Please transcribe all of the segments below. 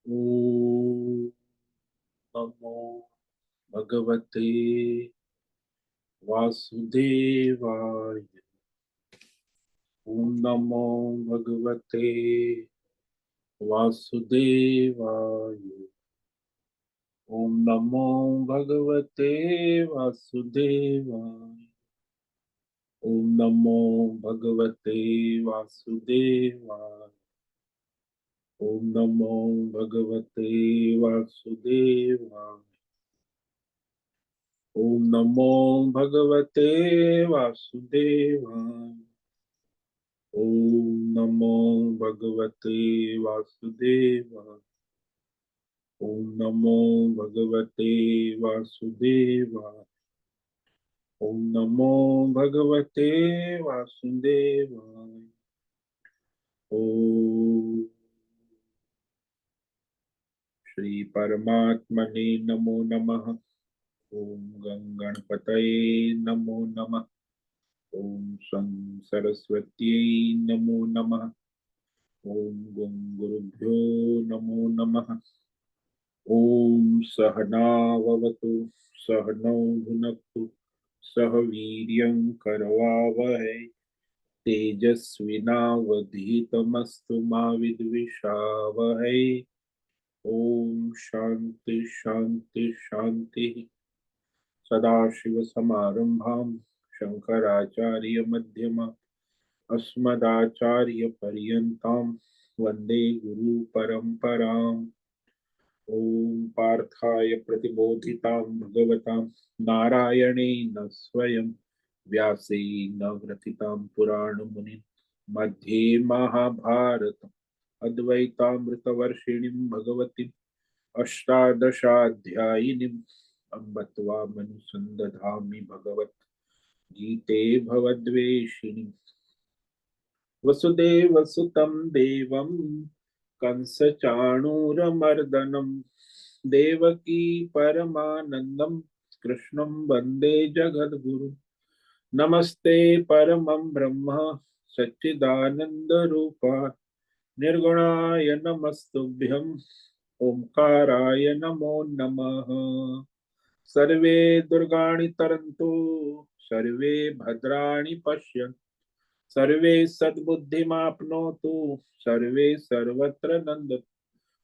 ओम नमो भगवते वासुदेवाय। ओम नमो भगवते वासुदेवाय। ओम नमो भगवते वासुदेवाय। ओम नमो भगवते वासुदेवाय। ओम नमो भगवते वासुदेवाय। ओम नमो भगवते वासुदेवाय। ओम नमो भगवते वासुदेवाय। ओम नमो भगवते वासुदेवाय। ओम नमो भगवते वासुदेवाय। ओम श्री परमात्मने नमो नमः। ओम गंगणपतये नमो नमः। ओम सं सरस्वत्यै नमो नमः। ओम गं गुरुभ्यो नमो नमः। ओम सहनाववतु सहनौ भुनक्तु सह वीर्यं करवावहै तेजस्विनावधीतमस्तु मा विद्विषावहै। ओम शांति शांति शांति। सदाशिवसमारम्भां शंकराचार्यमध्यमाम् अस्मदाचार्यपर्यन्तां वन्दे गुरुपरम्पराम्। ॐ पार्थाय प्रतिबोधितां भगवतां नारायणेन स्वयं व्यासेन ग्रथितां पुराणमुनिं मध्ये महाभारतम् अद्वैतामृतवर्षिणीं भगवतीम् अष्टादशाध्यायिनीम् अम्ब त्वामनुसन्दधामि भगवत् गीते भवद्वेषिणि। वसुदेवसुतं देवं कंसचाणूरमर्दनं देवकी परमानन्दं कृष्णं वन्दे जगद्गुरुं। नमस्ते परमं ब्रह्म सच्चिदानन्दरूपा निर्गुणाय नमस्तुभ्यं ओंकाराय नमो नमः। सर्वे दुर्गाणि तरन्तु सर्वे भद्राणि पश्यन्तु सर्वे सद्बुद्धिमाप्नोतु सर्वे सर्वत्र नन्दतु।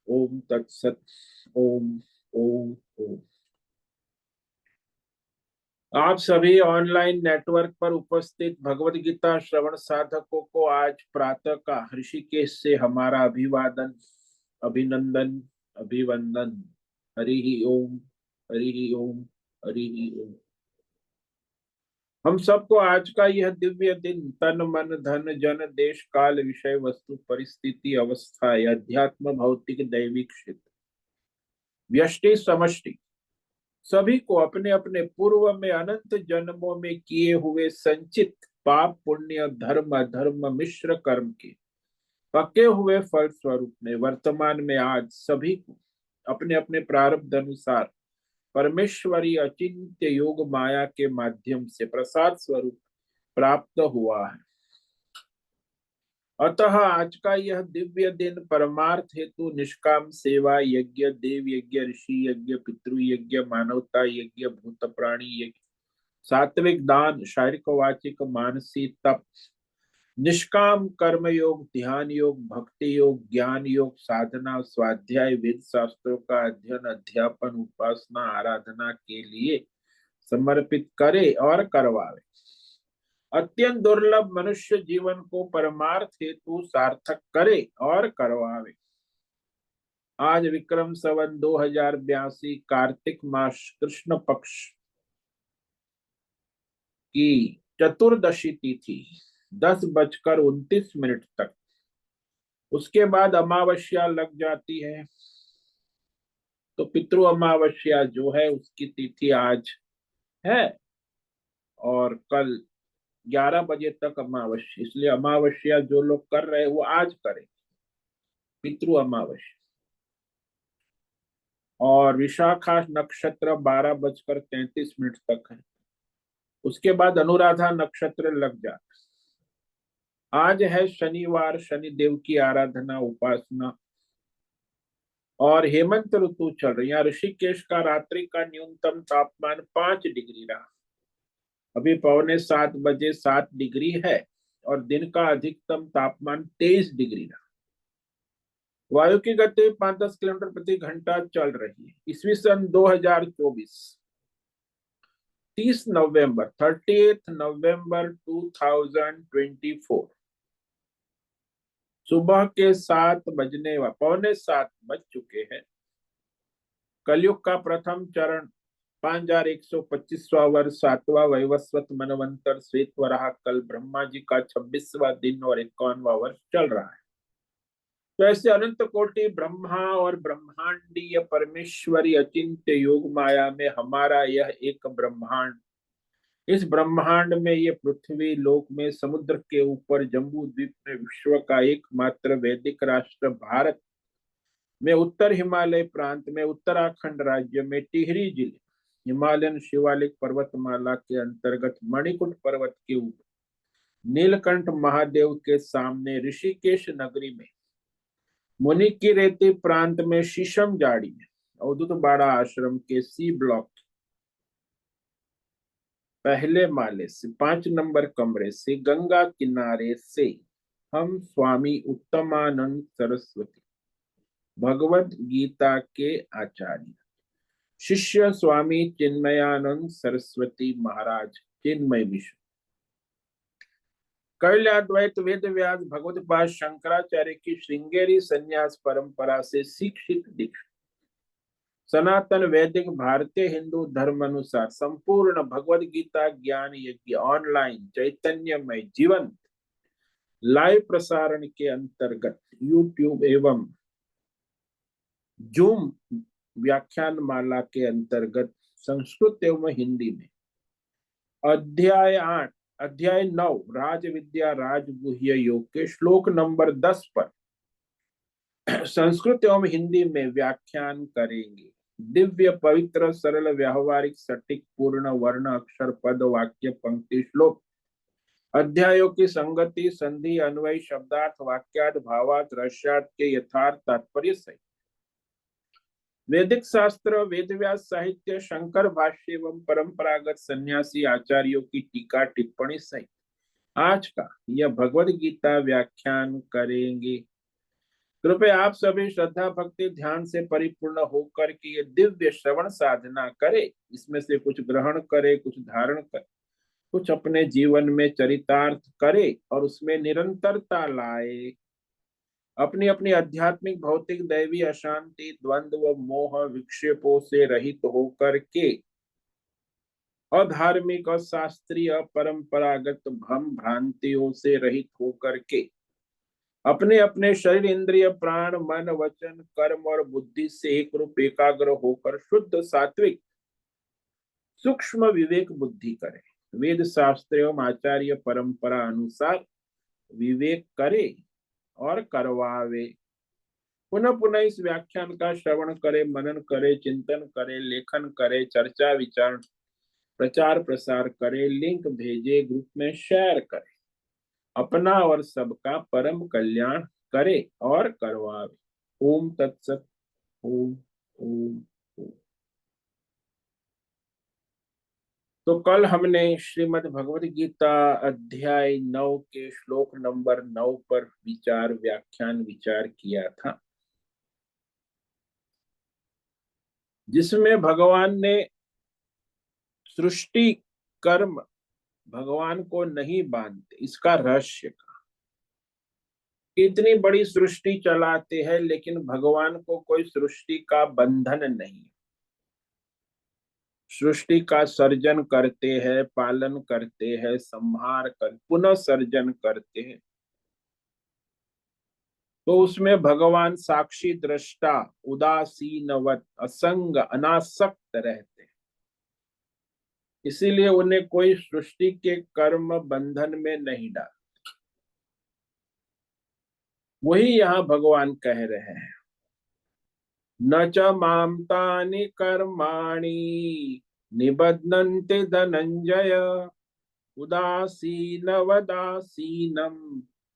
ओम तत्सत। ओम ओम ओम। आप सभी ऑनलाइन नेटवर्क पर उपस्थित भगवत गीता श्रवण साधकों को आज प्रातः का ऋषिकेश से हमारा अभिवादन, अभिनंदन, अभिवंदन। हरि ओम, हरि ओम, हरि ओम। हम सबको आज का यह दिव्य दिन तन मन धन जन देश काल विषय वस्तु परिस्थिति अवस्था अध्यात्म भौतिक दैविक क्षेत्र व्यष्टि समष्टि सभी को अपने अपने पूर्व में अनंत जन्मों में किए हुए संचित पाप पुण्य धर्म अधर्म मिश्र कर्म के पके हुए फल स्वरूप में वर्तमान में आज सभी को अपने अपने प्रारब्ध अनुसार परमेश्वरी अचिंत्य योग माया के माध्यम से प्रसाद स्वरूप प्राप्त हुआ है। अतः आज का यह दिव्य दिन परमार्थ हेतु निष्काम सेवा यज्ञ देव यज्ञ ऋषि यज्ञ पितृ यज्ञ मानवता यज्ञ भूत प्राणी यज्ञ सात्विक दान शारीरिक वाचिक मानसिक तप निष्काम कर्म योग ध्यान योग भक्ति योग ज्ञान योग साधना स्वाध्याय वेद शास्त्रों का अध्ययन अध्यापन उपासना आराधना के लिए समर्पित करे और करवावे। अत्यंत दुर्लभ मनुष्य जीवन को परमार्थ हेतु सार्थक करे और करवावे। आज विक्रम संवत 2082 कार्तिक मास कृष्ण पक्ष की चतुर्दशी तिथि 10:29 तक, उसके बाद अमावस्या लग जाती है। तो पितृ अमावस्या जो है उसकी तिथि आज है और कल 11 बजे तक अमावस्या, इसलिए अमावस्या जो लोग कर रहे हैं वो आज करें पितृ अमावस्या। और विशाखा नक्षत्र 12:33 तक है, उसके बाद अनुराधा नक्षत्र लग जाता। आज है शनिवार, शनिदेव की आराधना उपासना और हेमंत ऋतु चल रही है। यहाँ ऋषिकेश का रात्रि का न्यूनतम तापमान 5 डिग्री रहा। अभी 6:45 बजे 7 डिग्री है और दिन का अधिकतम तापमान 23 डिग्री रहा। वायु की गति 5-10 किलोमीटर प्रति घंटा चल रही है। ईस्वी सन 2024 30 नवंबर 30 नवंबर 2024 सुबह के 7 बज चुके हैं। कलयुग का प्रथम चरण 5125वां वर्ष 7वां वैवस्वत मनवंतर श्वेत वराह कल ब्रह्मा जी का 26वां दिन और 51वां वर्ष चल रहा है। तो ऐसे अनंत कोटि ब्रह्मा और ब्रह्मांडीय परमेश्वरी अचिंत्य योग माया में हमारा यह एक ब्रह्मांड, इस ब्रह्मांड में ये पृथ्वी लोक में समुद्र के ऊपर जम्बू द्वीप में विश्व का एकमात्र वैदिक राष्ट्र भारत में उत्तर हिमालय प्रांत में उत्तराखंड राज्य में टिहरी जिले हिमालयन शिवालिक पर्वतमाला के अंतर्गत मणिकुट पर्वत के ऊपर नीलकंठ महादेव के सामने ऋषिकेश नगरी में मुनि की रेती प्रांत में शीशम जाड़ी में अवधूत बाड़ा आश्रम के सी ब्लॉक पहले माले से 5 नंबर कमरे से गंगा किनारे से हम स्वामी उत्तमानंद सरस्वती भगवत गीता के आचार्य शिष्य स्वामी चिन्मयानंद सरस्वती महाराज चिन्मय विश्व कैलाद्वैत वेद व्यास भगवत शंकराचार्य की श्रृंगेरी संन्यास परंपरा से शिक्षित दीक्षित सनातन वैदिक भारतीय हिंदू धर्म अनुसार संपूर्ण भगवद गीता ज्ञान यज्ञ ऑनलाइन चैतन्यमय जीवंत लाइव प्रसारण के अंतर्गत यूट्यूब एवं जूम व्याख्यान माला के अंतर्गत संस्कृत एवं हिंदी में अध्याय 8 अध्याय 9 राज विद्या राजगुह्य योग के श्लोक नंबर 10 पर संस्कृत एवं हिंदी में व्याख्यान करेंगे। दिव्य पवित्र सरल व्यावहारिक सटीक पूर्ण वर्ण अक्षर पद वाक्य पंक्ति श्लोक अध्यायों की संगति संधि अन्वय शब्दार्थ वाक्यार्थ भावार्थ रहस्यार्थ के यथार्थ तात्पर्य सहित वैदिक शास्त्र वेदव्यास साहित्य शंकर भाष्य एवं परंपरागत सन्यासी आचार्यों की टीका टिप्पणी सहित आज का यह भगवद गीता व्याख्यान करेंगे। कृपया आप सभी श्रद्धा भक्ति ध्यान से परिपूर्ण होकर के ये दिव्य श्रवण साधना करे, इसमें से कुछ ग्रहण करे, कुछ धारण करे, कुछ अपने जीवन में चरितार्थ करे और उसमें निरंतरता लाए। अपनी अपनी आध्यात्मिक भौतिक दैवी अशांति द्वंद्व मोह विक्षेपों से रहित होकर के अधार्मिक और शास्त्रीय परंपरागत भ्रम भ्रांतियों से रहित होकर के अपने अपने शरीर इंद्रिय प्राण मन वचन कर्म और बुद्धि से एक रूप एकाग्र होकर शुद्ध सात्विक सूक्ष्म विवेक बुद्धि करे। वेद शास्त्र एवं आचार्य परंपरा अनुसार विवेक करे और करवावे। पुनः पुनः इस व्याख्यान का श्रवण करे, मनन करे, चिंतन करे, लेखन करे, चर्चा विचार प्रचार प्रसार करे, लिंक भेजे, ग्रुप में शेयर करे, अपना और सबका परम कल्याण करे और करवावे। ओम तत्सत। ओम ओम ओम। तो कल हमने श्रीमद् भगवद गीता अध्याय 9 के श्लोक नंबर 9 पर व्याख्यान विचार किया था, जिसमें भगवान ने सृष्टि कर्म भगवान को नहीं बांधते, इसका रहस्य का। इतनी बड़ी सृष्टि चलाते हैं लेकिन भगवान को कोई सृष्टि का बंधन नहीं। सृष्टि का सर्जन करते हैं, पालन करते हैं, संहार कर पुनः सर्जन करते हैं, तो उसमें भगवान साक्षी दृष्टा उदासीनवत असंग अनासक्त रहते हैं। इसीलिए उन्हें कोई सृष्टि के कर्म बंधन में नहीं डाल। वही यहाँ भगवान कह रहे हैं, न च माम तानि कर्माणि निबध्नन्ति धनंजय उदासीनवदासीनम्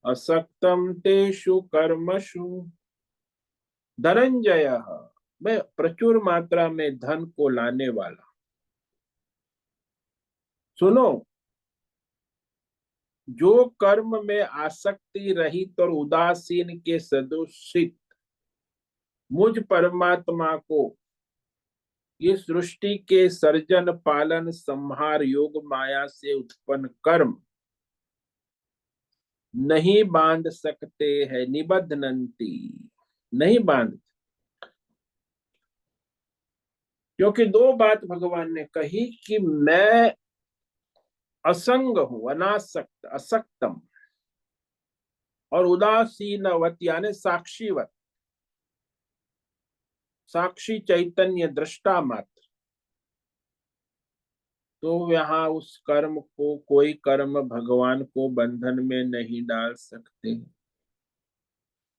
असक्तम तेषु कर्मसु। धनंजय, मैं प्रचुर मात्रा में धन को लाने वाला। सुनो, जो कर्म में आसक्ति रहित और उदासीन के सदुषित मुझ परमात्मा को ये सृष्टि के सर्जन पालन संहार योग माया से उत्पन्न कर्म नहीं बांध सकते हैं, निबद्धनंती, नहीं बांध। क्योंकि दो बात भगवान ने कही कि मैं असंग हूं, अनासक्त, असक्तम, और उदासीनवत यानी साक्षीवत, साक्षी चैतन्य दृष्टा मात्र। तो यहाँ उस कर्म को, कोई कर्म भगवान को बंधन में नहीं डाल सकते।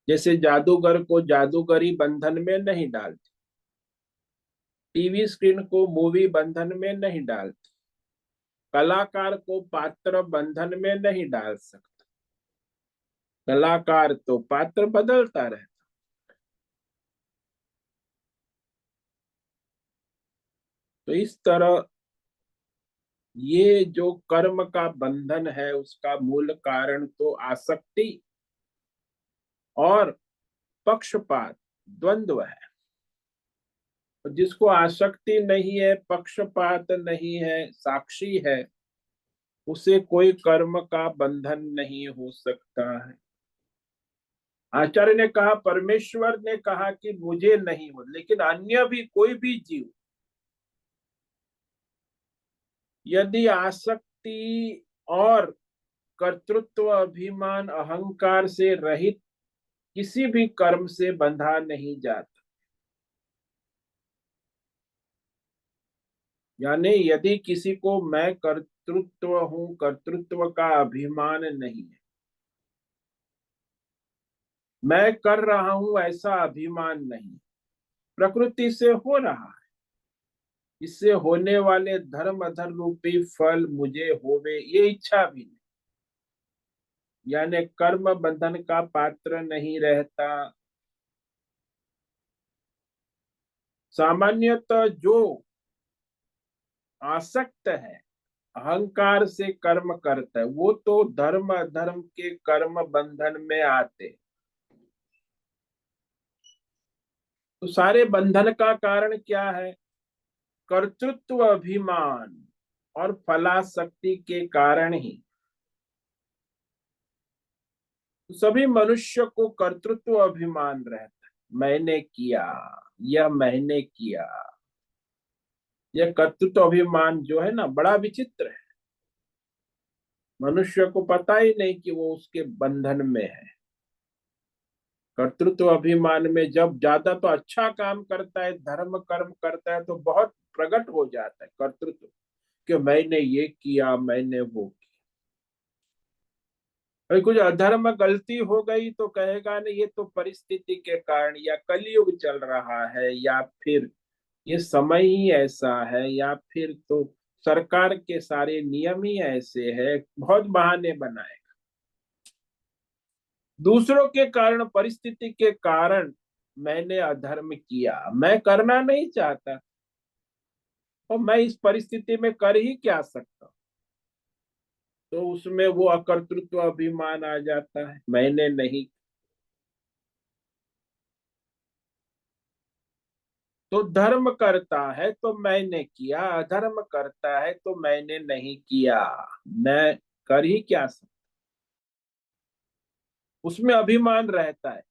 जैसे जादूगर को जादूगरी बंधन में नहीं डालती, टीवी स्क्रीन को मूवी बंधन में नहीं डालती, कलाकार को पात्र बंधन में नहीं डाल सकता। कलाकार तो पात्र बदलता रहता। तो इस तरह ये जो कर्म का बंधन है उसका मूल कारण तो आसक्ति और पक्षपात, द्वंद्व है। जिसको आसक्ति नहीं है, पक्षपात नहीं है, साक्षी है, उसे कोई कर्म का बंधन नहीं हो सकता है। आचार्य ने कहा, परमेश्वर ने कहा कि मुझे नहीं हो, लेकिन अन्य भी कोई भी जीव यदि आसक्ति और कर्तृत्व, अभिमान, अहंकार से रहित किसी भी कर्म से बंधा नहीं जाता। यानी यदि किसी को मैं कर्तृत्व हूं, कर्तृत्व का अभिमान नहीं है, मैं कर रहा हूं ऐसा अभिमान नहीं, प्रकृति से हो रहा है, इससे होने वाले धर्म अधर्म रूपी फल मुझे होवे ये इच्छा भी नहीं, यानी कर्म बंधन का पात्र नहीं रहता। सामान्यतः जो आसक्त है, अहंकार से कर्म करता है, वो तो धर्म अधर्म के कर्म बंधन में आते। तो सारे बंधन का कारण क्या है? कर्तृत्व अभिमान और फलासक्ति के कारण ही। तो सभी मनुष्य को कर्तृत्व अभिमान रहता है, मैंने किया, यह मैंने किया। यह कर्तृत्व अभिमान जो है ना, बड़ा विचित्र है। मनुष्य को पता ही नहीं कि वो उसके बंधन में है। कर्तृत्व अभिमान में जब ज्यादा तो अच्छा काम करता है, धर्म कर्म करता है, तो बहुत प्रकट हो जाता है कर्तृत्व, कि मैंने ये किया, मैंने वो किया। अगर कुछ अधर्म गलती हो गई तो कहेगा नहीं, ये तो परिस्थिति के कारण, या कलयुग चल रहा है, या फिर ये समय ही ऐसा है, या फिर तो सरकार के सारे नियम ही ऐसे है, बहुत बहाने बनाए। दूसरों के कारण, परिस्थिति के कारण मैंने अधर्म किया, मैं करना नहीं चाहता, और मैं इस परिस्थिति में कर ही क्या सकता। तो उसमें वो अकर्तृत्व अभिमान आ जाता है, मैंने नहीं। तो धर्म करता है तो मैंने किया, अधर्म करता है तो मैंने नहीं किया, मैं कर ही क्या सकता। उसमें अभिमान रहता है।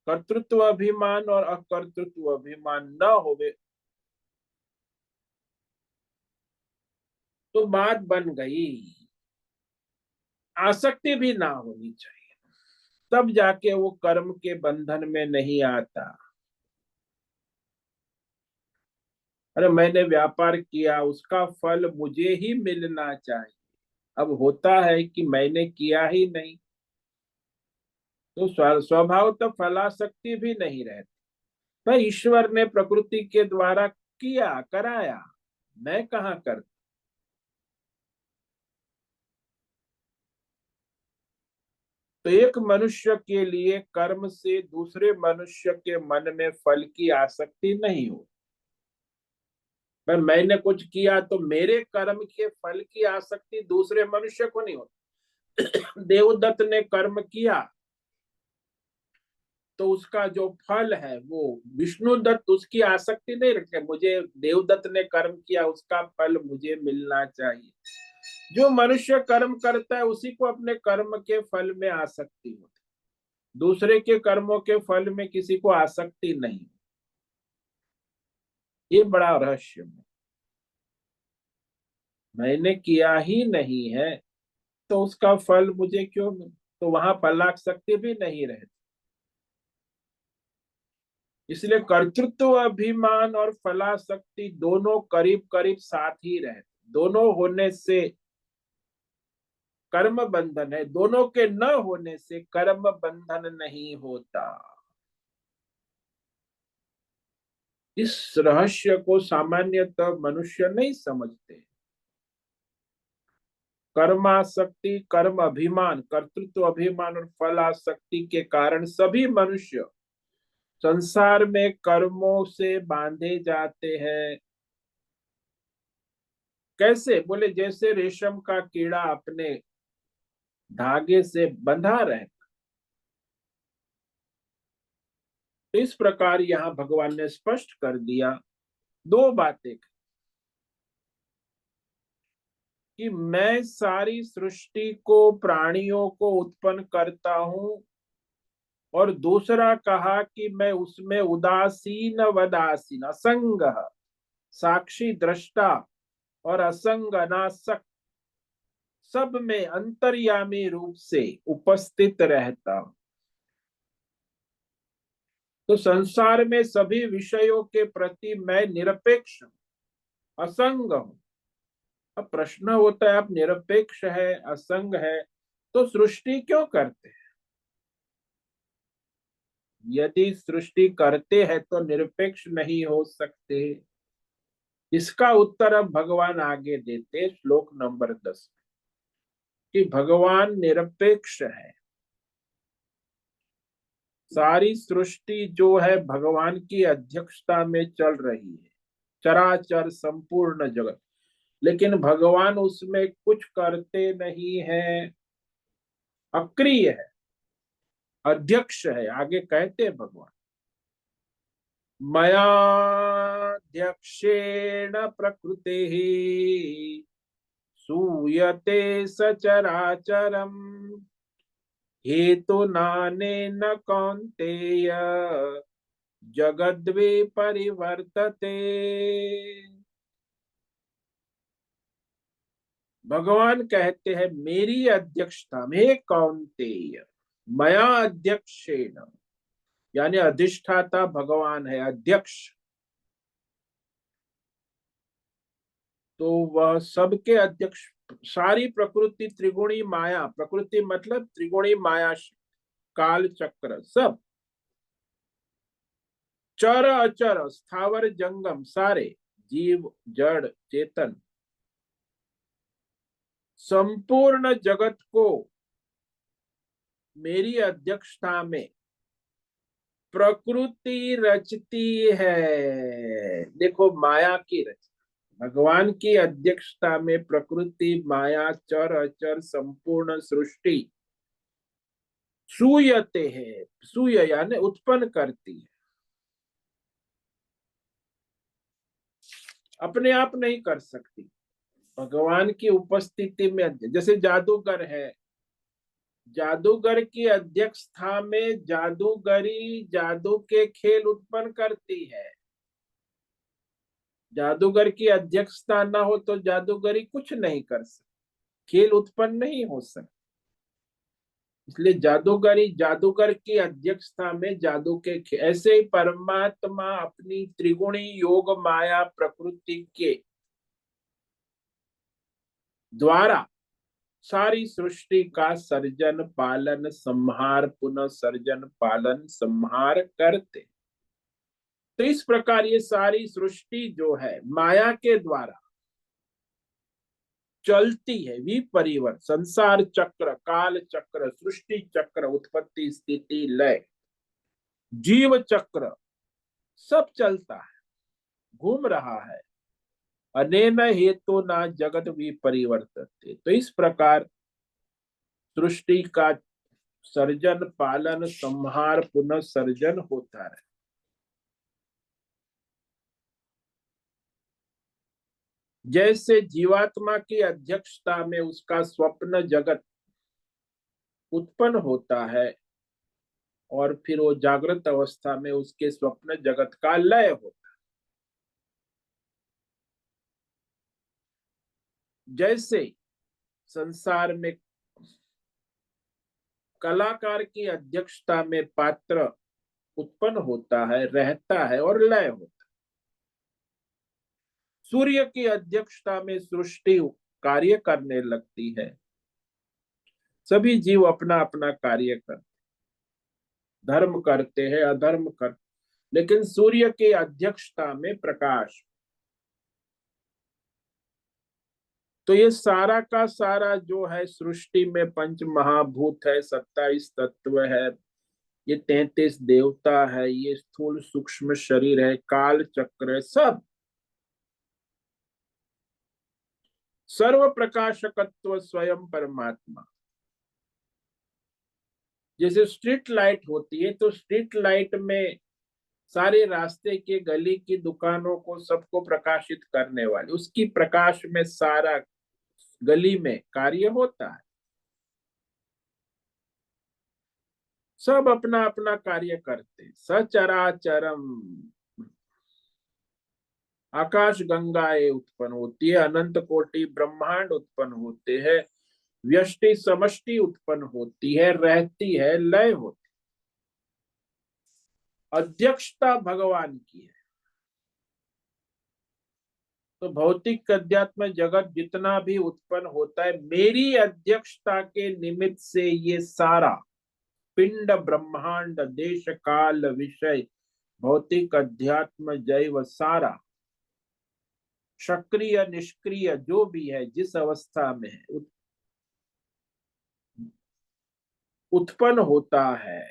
कर्तृत्व अभिमान और अकर्तृत्व अभिमान न होवे तो बात बन गई। आसक्ति भी ना होनी चाहिए, तब जाके वो कर्म के बंधन में नहीं आता। अरे मैंने व्यापार किया, उसका फल मुझे ही मिलना चाहिए, अब होता है कि मैंने किया ही नहीं, तो स्वभाव तो फलासक्ति भी नहीं रहती। भाई ईश्वर ने प्रकृति के द्वारा किया, कराया, मैं कहाँ कर। तो तो एक मनुष्य के लिए कर्म से दूसरे मनुष्य के मन में फल की आसक्ति नहीं हो। पर मैंने कुछ किया तो मेरे कर्म के फल की आसक्ति दूसरे मनुष्य को नहीं होती। देवदत्त ने कर्म किया तो उसका जो फल है वो विष्णुदत्त उसकी आसक्ति नहीं रखते, मुझे देवदत्त ने कर्म किया उसका फल मुझे मिलना चाहिए। जो मनुष्य कर्म करता है उसी को अपने कर्म के फल में आसक्ति होती, दूसरे के कर्मों के फल में किसी को आसक्ति नहीं। ये बड़ा रहस्य है। मैंने किया ही नहीं है तो उसका फल मुझे क्यों मिले, तो वहां फलासक्ति भी नहीं रहती। इसलिए कर्तृत्व अभिमान और फलासक्ति दोनों करीब करीब साथ ही रहते, दोनों होने से कर्म बंधन है, दोनों के न होने से कर्म बंधन नहीं होता। इस रहस्य को सामान्यतः मनुष्य नहीं समझते। कर्मासक्ति, कर्म अभिमान, कर्तृत्व अभिमान और फल आसक्ति के कारण सभी मनुष्य संसार में कर्मों से बांधे जाते हैं। कैसे बोले, जैसे रेशम का कीड़ा अपने धागे से बंधा रहे। तो इस प्रकार यहाँ भगवान ने स्पष्ट कर दिया दो बातें कि मैं सारी सृष्टि को, प्राणियों को उत्पन्न करता हूं, और दूसरा कहा कि मैं उसमें उदासीन वदासीन, असंग, साक्षी दृष्टा और असंग अनासक्त, सब में अंतर्यामी रूप से उपस्थित रहता हूं। तो संसार में सभी विषयों के प्रति मैं निरपेक्ष हूं, असंग हूं। अब प्रश्न होता है, आप निरपेक्ष है, असंग है, तो सृष्टि क्यों करते हैं? यदि सृष्टि करते हैं तो निरपेक्ष नहीं हो सकते। इसका उत्तर अब भगवान आगे देते श्लोक नंबर 10 कि भगवान निरपेक्ष है। सारी सृष्टि जो है भगवान की अध्यक्षता में चल रही है, चराचर संपूर्ण जगत, लेकिन भगवान उसमें कुछ करते नहीं है, अक्रिय है, अध्यक्ष है। आगे कहते हैं भगवान, मयाध्यक्षेण प्रकृते सूयते सचराचरम हेतु नाने न कौन्तेय जगद्वे परिवर्तते। भगवान कहते हैं मेरी अध्यक्षता में, कौन्तेय, मया अध्यक्षेण, यानी अधिष्ठाता भगवान है, अध्यक्ष। तो वह सबके अध्यक्ष। सारी प्रकृति त्रिगुणी माया, प्रकृति मतलब त्रिगुणी माया, काल चक्र, सब चर अचर, स्थावर जंगम, सारे जीव जड़ चेतन, संपूर्ण जगत को मेरी अध्यक्षता में प्रकृति रचती है। देखो, माया की रचना भगवान की अध्यक्षता में, प्रकृति, माया, चर अचर, संपूर्ण सृष्टि सूयते है, सूय यानी उत्पन्न करती है, अपने आप नहीं कर सकती, भगवान की उपस्थिति में। जैसे जादूगर है, जादूगर की अध्यक्षता में जादूगरी जादू के खेल उत्पन्न करती है। जादूगर की अध्यक्षता ना हो तो जादूगरी कुछ नहीं कर सकती, खेल उत्पन्न नहीं हो सकता। इसलिए जादूगरी, जादूगर की अध्यक्षता में जादू के खेल। ऐसे ही परमात्मा अपनी त्रिगुणी योग माया प्रकृति के द्वारा सारी सृष्टि का सर्जन पालन संहार, पुनः सर्जन पालन संहार करते। तो इस प्रकार ये सारी सृष्टि जो है माया के द्वारा चलती है, विपरिवर्त, संसार चक्र, काल चक्र, सृष्टि चक्र, उत्पत्ति स्थिति लय, जीव चक्र, सब चलता है, घूम रहा है। अनेन हेतु ना जगत विपरिवर्तते। तो इस प्रकार सृष्टि का सर्जन, पालन, संहार, पुनः सर्जन होता है। जैसे जीवात्मा की अध्यक्षता में उसका स्वप्न जगत उत्पन्न होता है और फिर वो जागृत अवस्था में उसके स्वप्न जगत का लय होता है। जैसे संसार में कलाकार की अध्यक्षता में पात्र उत्पन्न होता है, रहता है और लय होता है। सूर्य की अध्यक्षता में सृष्टि कार्य करने लगती है। सभी जीव अपना अपना कार्य करते, धर्म करते हैं, अधर्म कर, लेकिन सूर्य की अध्यक्षता में प्रकाश। तो ये सारा का सारा जो है सृष्टि में पंच महाभूत है, 27 तत्व है, ये 33 देवता है, ये स्थूल सूक्ष्म शरीर है, काल चक्र है, सब सर्व प्रकाशकत्व स्वयं परमात्मा। जैसे स्ट्रीट लाइट होती है तो स्ट्रीट लाइट में सारे रास्ते के, गली की दुकानों को, सबको प्रकाशित करने वाली, उसकी प्रकाश में सारा गली में कार्य होता है। सब अपना अपना कार्य करते, सचराचरम। आकाश गंगाएं उत्पन्न होती है, अनंत कोटि ब्रह्मांड उत्पन्न होते हैं, व्यष्टि समष्टि उत्पन्न होती है, रहती है, लय होती। अध्यक्षता भगवान की है। तो भौतिक अध्यात्म जगत जितना भी उत्पन्न होता है, मेरी अध्यक्षता के निमित्त से ये सारा पिंड, ब्रह्मांड, देश, काल, विषय, भौतिक अध्यात्म, जैव, सारा सक्रिय निष्क्रिय जो भी है, जिस अवस्था में है, उत्पन्न होता है।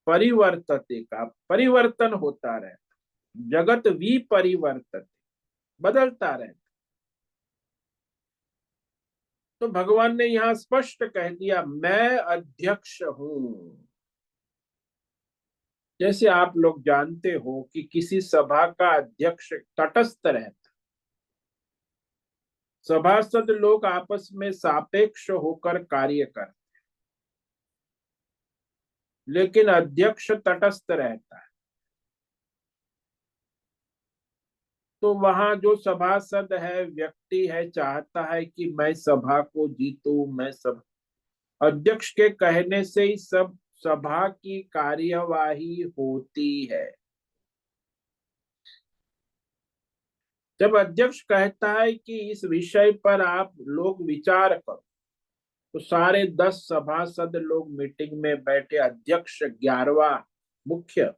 परिवर्तते का परिवर्तन होता रहता, जगत विपरिवर्तते, बदलता रहता। तो भगवान ने यहां स्पष्ट कह दिया, मैं अध्यक्ष हूं। जैसे आप लोग जानते हो कि किसी सभा का अध्यक्ष तटस्थ रहता, सभासद लोग आपस में सापेक्ष होकर कार्य करते, लेकिन अध्यक्ष तटस्थ रहता है। तो वहां जो सभासद है, व्यक्ति है, चाहता है कि मैं सभा को जीतूं, मैं सब, अध्यक्ष के कहने से ही सब सभा की कार्यवाही होती है। जब अध्यक्ष कहता है कि इस विषय पर आप लोग विचार करो, तो सारे 10 सभासद लोग मीटिंग में बैठे, अध्यक्ष 11वां मुख्य,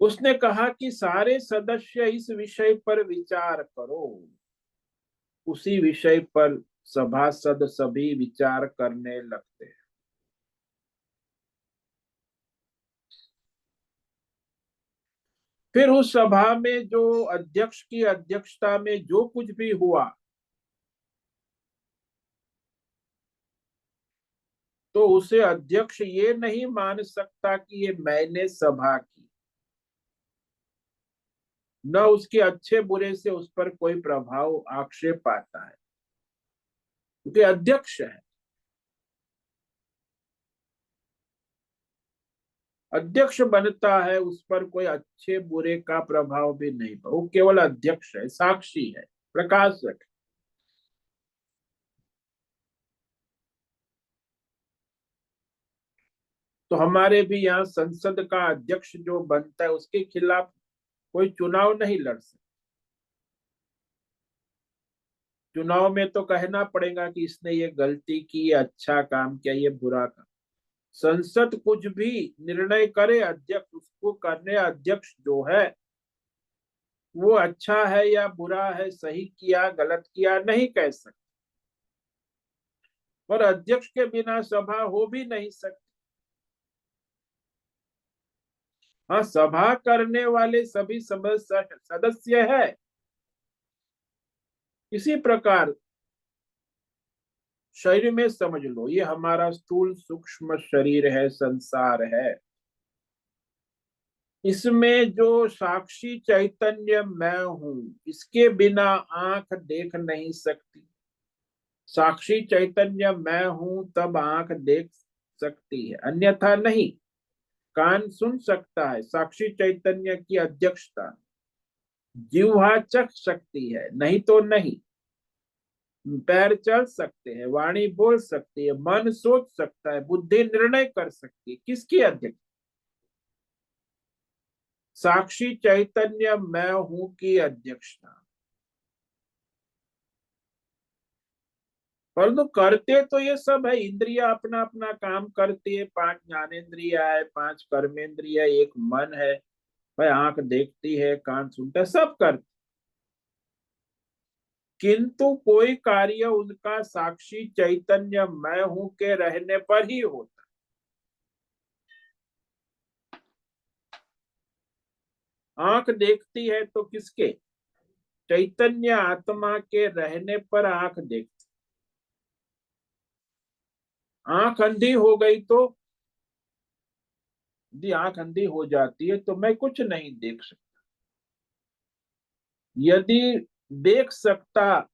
उसने कहा कि सारे सदस्य इस विषय पर विचार करो। उसी विषय पर सभासद सभी विचार करने लगते हैं। फिर उस सभा में जो अध्यक्ष की अध्यक्षता में जो कुछ भी हुआ, तो उसे अध्यक्ष ये नहीं मान सकता कि ये मैंने सभा की, न उसके अच्छे बुरे से उस पर कोई प्रभाव आक्षेप आता है, क्योंकि अध्यक्ष है। अध्यक्ष बनता है, उस पर कोई अच्छे बुरे का प्रभाव भी नहीं पड़ा, वो केवल अध्यक्ष है, साक्षी है, प्रकाशक। तो हमारे भी यहाँ संसद का अध्यक्ष जो बनता है, उसके खिलाफ कोई चुनाव नहीं लड़ सकता। चुनाव में तो कहना पड़ेगा कि इसने ये गलती की, ये अच्छा काम किया, ये बुरा काम। संसद कुछ भी निर्णय करे, अध्यक्ष उसको करने, अध्यक्ष जो है वो अच्छा है या बुरा है, सही किया गलत किया नहीं कह सकते। और अध्यक्ष के बिना सभा हो भी नहीं सकती। हाँ, सभा करने वाले सभी सदस्य है। इसी प्रकार शरीर में समझ लो, ये हमारा स्थूल सूक्ष्म शरीर है, संसार है। इसमें जो साक्षी चैतन्य मैं हूं, इसके बिना आंख देख नहीं सकती। साक्षी चैतन्य मैं हूं तब आंख देख सकती है, अन्यथा नहीं। कान सुन सकता है, साक्षी चैतन्य की अध्यक्षता। जिह्वा चख सकती है, नहीं तो नहीं। पैर चल सकते हैं, वाणी बोल सकती है, मन सोच सकता है, बुद्धि निर्णय कर सकती है। किसकी अध्यक्ष? साक्षी चैतन्य मैं हूं की अध्यक्षता। परंतु करते तो ये सब है, इंद्रिया अपना अपना काम करती है। 5 ज्ञानेन्द्रिय है, 5 कर्मेंद्रिय, एक मन है। भाई आंख देखती है, कान सुनता है, सब करते, किंतु कोई कार्य उनका साक्षी चैतन्य मैं हूं के रहने पर ही होता। आंख देखती है तो किसके? चैतन्य आत्मा के रहने पर आंख देखती। आंख अंधी हो गई तो, यदि आंख अंधी हो जाती है तो मैं कुछ नहीं देख सकता। यदि देख सकता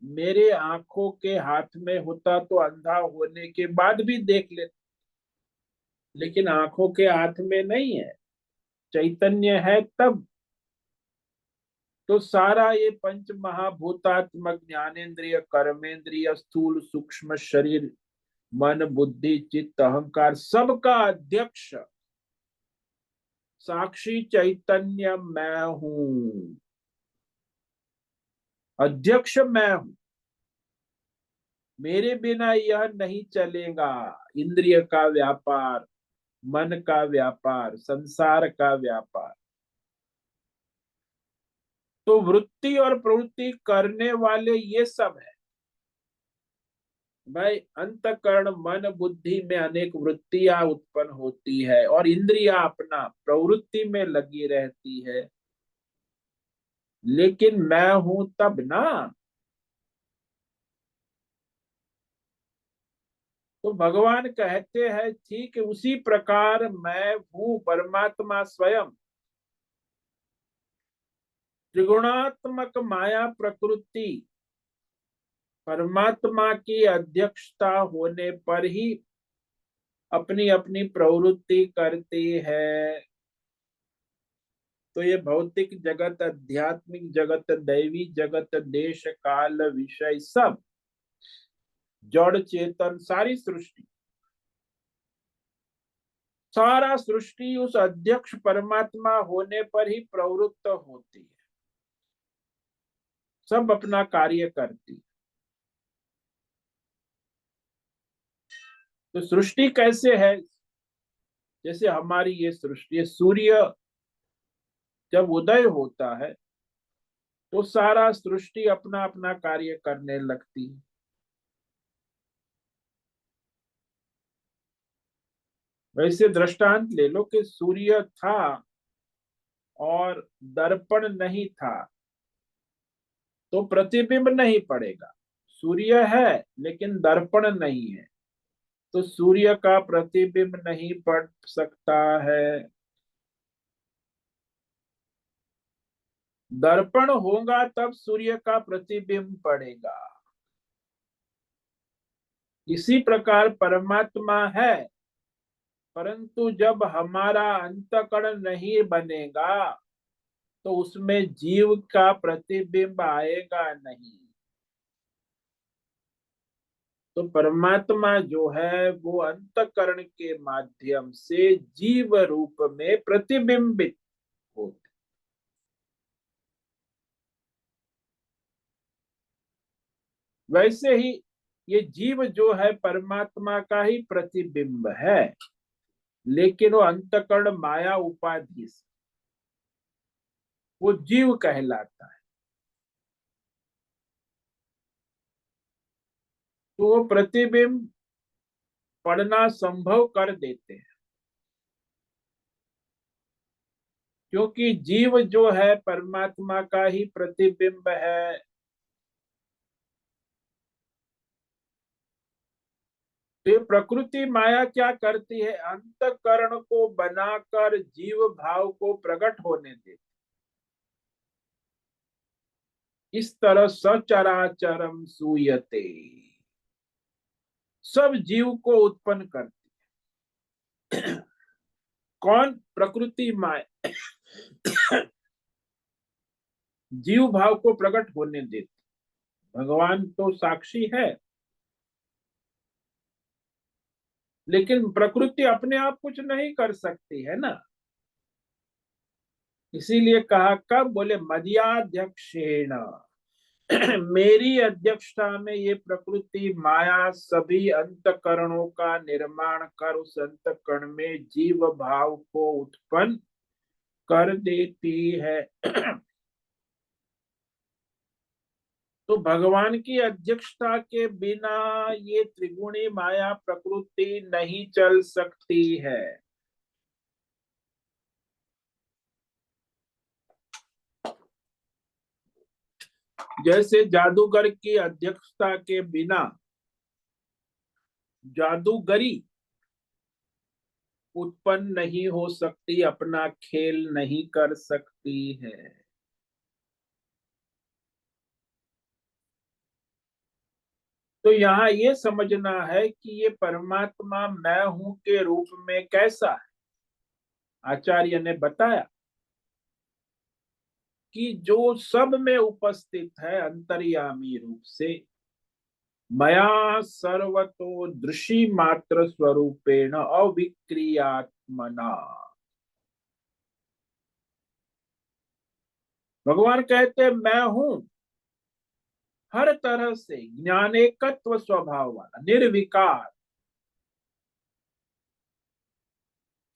मेरे आंखों के हाथ में होता तो अंधा होने के बाद भी देख लेता। लेकिन आंखों के हाथ में नहीं है, चैतन्य है तब। तो सारा ये पंच महाभूतात्मक ज्ञानेन्द्रिय कर्मेंद्रिय स्थूल सूक्ष्म शरीर, मन बुद्धि चित्त अहंकार, सबका अध्यक्ष साक्षी चैतन्य मैं हूं। अध्यक्ष मैं हूं, मेरे बिना यह नहीं चलेगा। इंद्रिय का व्यापार, मन का व्यापार, संसार का व्यापार। तो वृत्ति और प्रवृत्ति करने वाले ये सब है। भाई अंतकरण मन बुद्धि में अनेक वृत्तियां उत्पन्न होती है और इंद्रियां अपना प्रवृत्ति में लगी रहती है। लेकिन मैं हूं तब ना। तो भगवान कहते हैं ठीक उसी प्रकार मैं हूं, परमात्मा स्वयं त्रिगुणात्मक माया प्रकृति परमात्मा की अध्यक्षता होने पर ही अपनी अपनी प्रवृत्ति करती है। तो ये भौतिक जगत, आध्यात्मिक जगत, दैवी जगत, देश काल विषय, सब जड़ चेतन, सारी सृष्टि, सारा सृष्टि उस अध्यक्ष परमात्मा होने पर ही प्रवृत्त होती है, सब अपना कार्य करती। तो सृष्टि कैसे है? जैसे हमारी ये सृष्टि, सूर्य जब उदय होता है तो सारा सृष्टि अपना अपना कार्य करने लगती है। वैसे दृष्टांत ले लो कि सूर्य था और दर्पण नहीं था तो प्रतिबिंब नहीं पड़ेगा। सूर्य है लेकिन दर्पण नहीं है तो सूर्य का प्रतिबिंब नहीं पड़ सकता है। दर्पण होगा तब सूर्य का प्रतिबिंब पड़ेगा। इसी प्रकार परमात्मा है, परंतु जब हमारा अंतःकरण नहीं बनेगा तो उसमें जीव का प्रतिबिंब आएगा नहीं। तो परमात्मा जो है वो अंतःकरण के माध्यम से जीव रूप में प्रतिबिंबित होते। वैसे ही ये जीव जो है परमात्मा का ही प्रतिबिंब है, लेकिन वो अंतःकरण माया उपाधि से, वो जीव कहलाता है। तो वो प्रतिबिंब पढ़ना संभव कर देते हैं, क्योंकि जीव जो है परमात्मा का ही प्रतिबिंब है। तो ये प्रकृति माया क्या करती है, अंतःकरण को बनाकर जीव भाव को प्रकट होने देती। इस तरह सचराचरम सूयते, सब जीव को उत्पन्न करती है। कौन? प्रकृति माया जीव भाव को प्रकट होने देती। भगवान तो साक्षी है, लेकिन प्रकृति अपने आप कुछ नहीं कर सकती है ना। इसीलिए कहा, कब? बोले मदीयाध्यक्षेण, मेरी अध्यक्षता में ये प्रकृति माया सभी अंतकरणों का निर्माण कर उस अंतकरण में जीव भाव को उत्पन्न कर देती है। तो भगवान की अध्यक्षता के बिना ये त्रिगुणी माया प्रकृति नहीं चल सकती है। जैसे जादूगर की अध्यक्षता के बिना जादूगरी उत्पन्न नहीं हो सकती, अपना खेल नहीं कर सकती है। तो यहाँ ये समझना है कि ये परमात्मा मैं हूं के रूप में कैसा है। आचार्य ने बताया कि जो सब में उपस्थित है अंतर्यामी रूप से, मया सर्वतो दृषि मात्र स्वरूपेण अविक्रियात्मना। भगवान कहते मैं हूं हर तरह से ज्ञानेकत्व स्वभाव वाला, निर्विकार,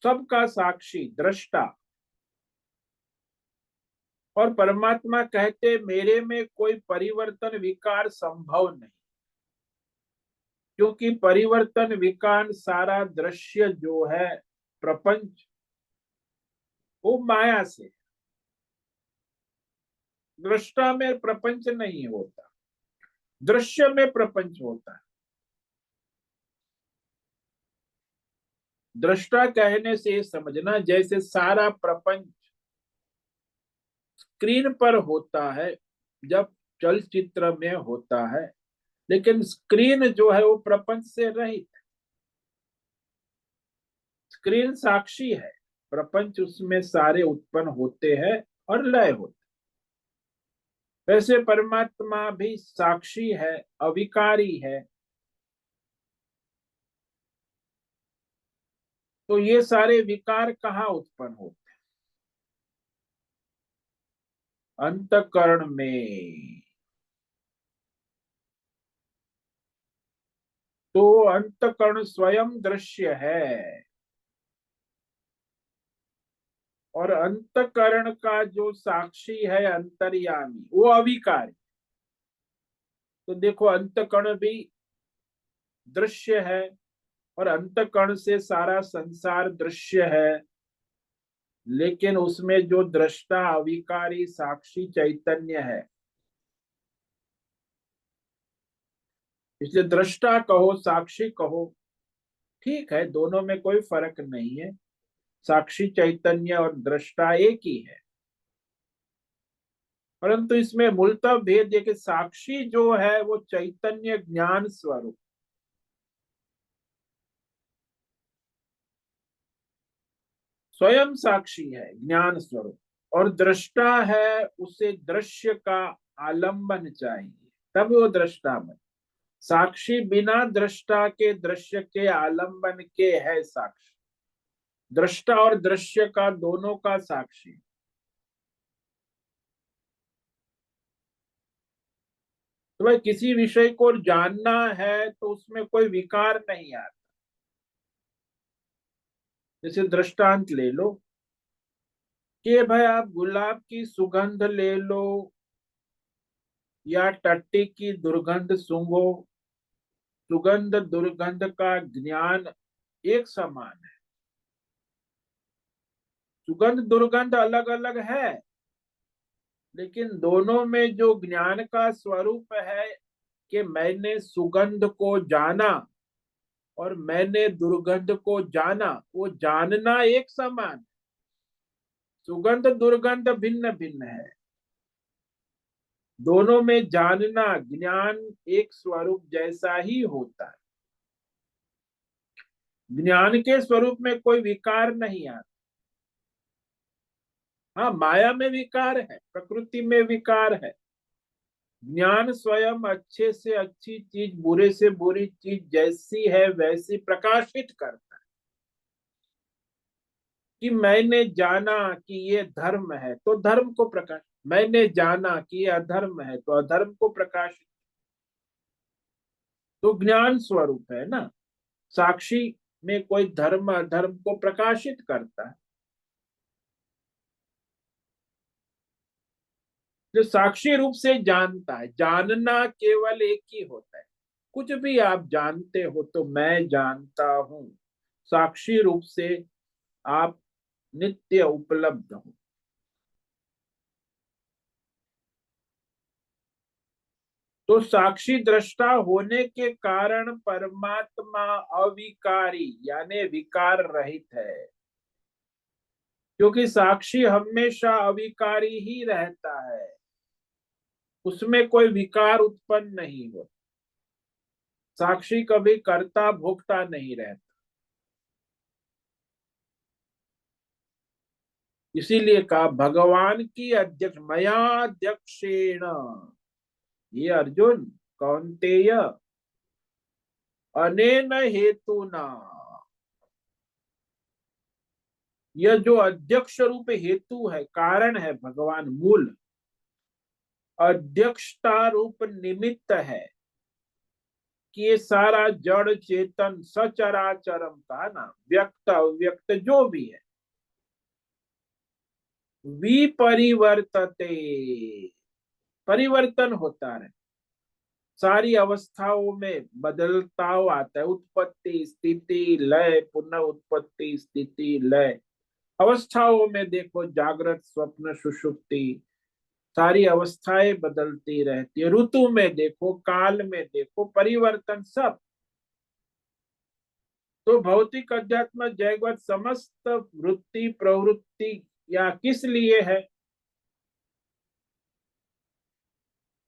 सबका साक्षी दृष्टा। और परमात्मा कहते मेरे में कोई परिवर्तन विकार संभव नहीं, क्योंकि परिवर्तन विकार सारा दृश्य जो है प्रपंच, वो माया से। दृष्टा में प्रपंच नहीं होता, दृश्य में प्रपंच होता है। दृष्टा कहने से समझना, जैसे सारा प्रपंच स्क्रीन पर होता है, जब चलचित्र में होता है, लेकिन स्क्रीन जो है वो प्रपंच से रहित। स्क्रीन साक्षी है, प्रपंच उसमें सारे उत्पन्न होते हैं और लय होते। वैसे परमात्मा भी साक्षी है, अविकारी है। तो ये सारे विकार कहाँ उत्पन्न होते? अंतःकरण में। तो अंतःकरण स्वयं दृश्य है, और अंतःकरण का जो साक्षी है अंतर्यामी, वो अविकारी। तो देखो, अंतःकरण भी दृश्य है, और अंतःकरण से सारा संसार दृश्य है, लेकिन उसमें जो दृष्टा अविकारी साक्षी चैतन्य है। इसलिए दृष्टा कहो साक्षी कहो, ठीक है, दोनों में कोई फर्क नहीं है। साक्षी चैतन्य और दृष्टा एक ही है, परंतु इसमें मूलतः भेद है कि साक्षी जो है वो चैतन्य ज्ञान स्वरूप, स्वयं साक्षी है ज्ञान स्वरूप, और दृष्टा है उसे दृश्य का आलंबन चाहिए, तब वो दृष्टा बने। साक्षी बिना दृष्टा के दृश्य के आलंबन के है साक्षी, दृष्टा और दृश्य का दोनों का साक्षी। तो भाई किसी विषय को जानना है तो उसमें कोई विकार नहीं आता। जैसे दृष्टांत ले लो, कि भाई आप गुलाब की सुगंध ले लो या टट्टी की दुर्गंध सूंघो, सुगंध दुर्गंध का ज्ञान एक समान है। सुगंध दुर्गंध अलग अलग है, लेकिन दोनों में जो ज्ञान का स्वरूप है कि मैंने सुगंध को जाना और मैंने दुर्गंध को जाना, वो जानना एक समान। सुगंध दुर्गंध भिन्न भिन्न है, दोनों में जानना ज्ञान एक स्वरूप जैसा ही होता है। ज्ञान के स्वरूप में कोई विकार नहीं आता। हाँ, माया में विकार है, प्रकृति में विकार है। ज्ञान स्वयं अच्छे से अच्छी चीज, बुरे से बुरी चीज जैसी है वैसी प्रकाशित करता है। कि मैंने जाना कि ये धर्म है तो धर्म को प्रकाश, मैंने जाना कि ये अधर्म है तो अधर्म को प्रकाशित। तो ज्ञान स्वरूप है ना, साक्षी में कोई धर्म अधर्म को प्रकाशित करता है। जो साक्षी रूप से जानता है, जानना केवल एक ही होता है। कुछ भी आप जानते हो तो मैं जानता हूं, साक्षी रूप से आप नित्य उपलब्ध हो। तो साक्षी दृष्टा होने के कारण परमात्मा अविकारी यानी विकार रहित है, क्योंकि साक्षी हमेशा अविकारी ही रहता है, उसमें कोई विकार उत्पन्न नहीं हो। साक्षी कभी कर्ता भोक्ता नहीं रहता। इसीलिए कहा भगवान की अध्यक्ष मया अध्यक्षेण, ये अर्जुन कौन्तेय अनेन हेतुना, यह जो अध्यक्ष रूप हेतु है, कारण है, भगवान मूल अध्यक्षता रूप निमित्त है कि ये सारा जड़ चेतन सचराचरम का ना, व्यक्त अव्यक्त जो भी है, विपरिवर्तते, परिवर्तन होता है, सारी अवस्थाओं में बदलताव आता है, उत्पत्ति स्थिति लय, पुनः उत्पत्ति स्थिति लय। अवस्थाओं में देखो, जागृत स्वप्न सुषुप्ति, सारी अवस्थाएं बदलती रहती है। ऋतु में देखो, काल में देखो, परिवर्तन सब। तो भौतिक अध्यात्म जैगवत समस्त वृत्ति प्रवृत्ति या किस लिए है?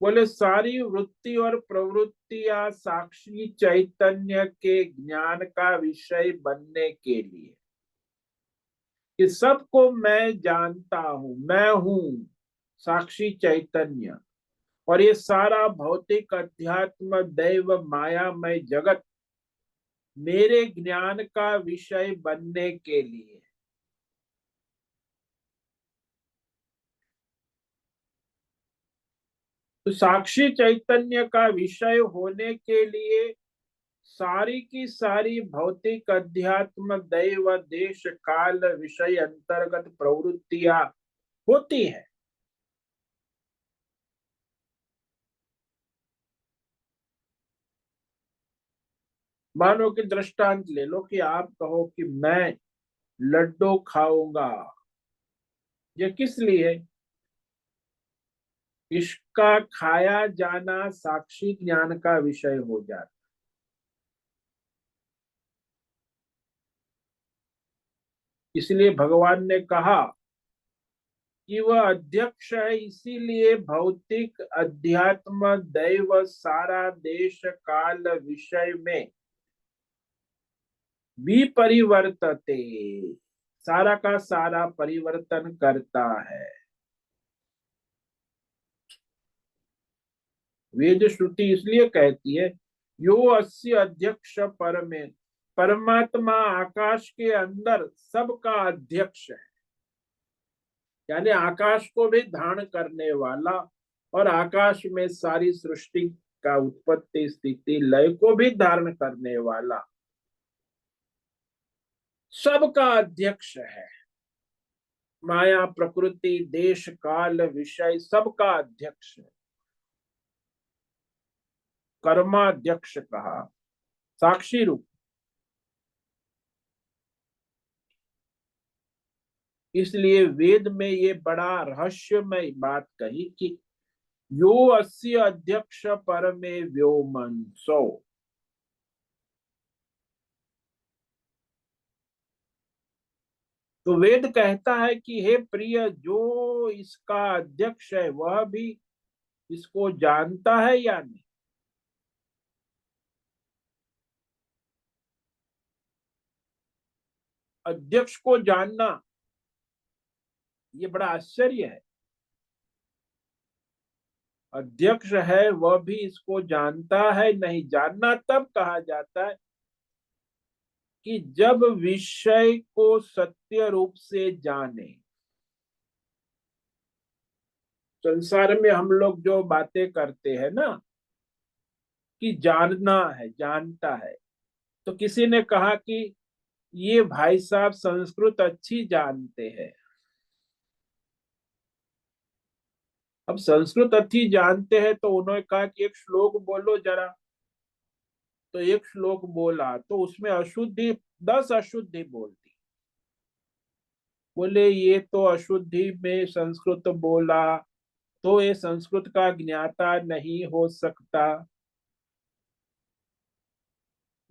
बोले सारी वृत्ति और प्रवृत्तियां साक्षी चैतन्य के ज्ञान का विषय बनने के लिए, कि सबको मैं जानता हूं, मैं हूं साक्षी चैतन्य, और ये सारा भौतिक अध्यात्म दैव मायामय जगत मेरे ज्ञान का विषय बनने के लिए। तो साक्षी चैतन्य का विषय होने के लिए सारी की सारी भौतिक अध्यात्म दैव देश काल विषय अंतर्गत प्रवृत्तियां होती है। मानो कि दृष्टांत ले लो कि आप कहो कि मैं लड्डू खाऊंगा, ये किस लिए? इसका खाया जाना साक्षी ज्ञान का विषय हो जाता। इसलिए भगवान ने कहा कि वह अध्यक्ष है, इसीलिए भौतिक अध्यात्म दैव सारा देश काल विषय में विपरिवर्तते, सारा का सारा परिवर्तन करता है। वेद श्रुति इसलिए कहती है यो अस्य अध्यक्ष परमे, परमात्मा आकाश के अंदर सबका अध्यक्ष है, यानी आकाश को भी धारण करने वाला और आकाश में सारी सृष्टि का उत्पत्ति स्थिति लय को भी धारण करने वाला सबका अध्यक्ष है। माया प्रकृति देश काल विषय सबका अध्यक्ष है, कर्माध्यक्ष कहा, साक्षी रूप। इसलिए वेद में ये बड़ा रहस्यमय बात कही कि यो अस्य अध्यक्ष परमे व्योमन सो। तो वेद कहता है कि हे प्रिय, जो इसका अध्यक्ष है वह भी इसको जानता है या नहीं। अध्यक्ष को जानना ये बड़ा आश्चर्य है। अध्यक्ष है वह भी इसको जानता है, नहीं जानना तब कहा जाता है कि जब विषय को सत्य रूप से जाने। संसार में हम लोग जो बातें करते हैं ना कि जानना है, जानता है, तो किसी ने कहा कि ये भाई साहब संस्कृत अच्छी जानते हैं। अब संस्कृत अच्छी जानते हैं तो उन्होंने कहा कि एक श्लोक बोलो जरा। तो एक श्लोक बोला तो उसमें अशुद्धि 10 अशुद्धि बोल दी। बोले ये तो अशुद्धि में संस्कृत बोला, तो ये संस्कृत का ज्ञाता नहीं हो सकता।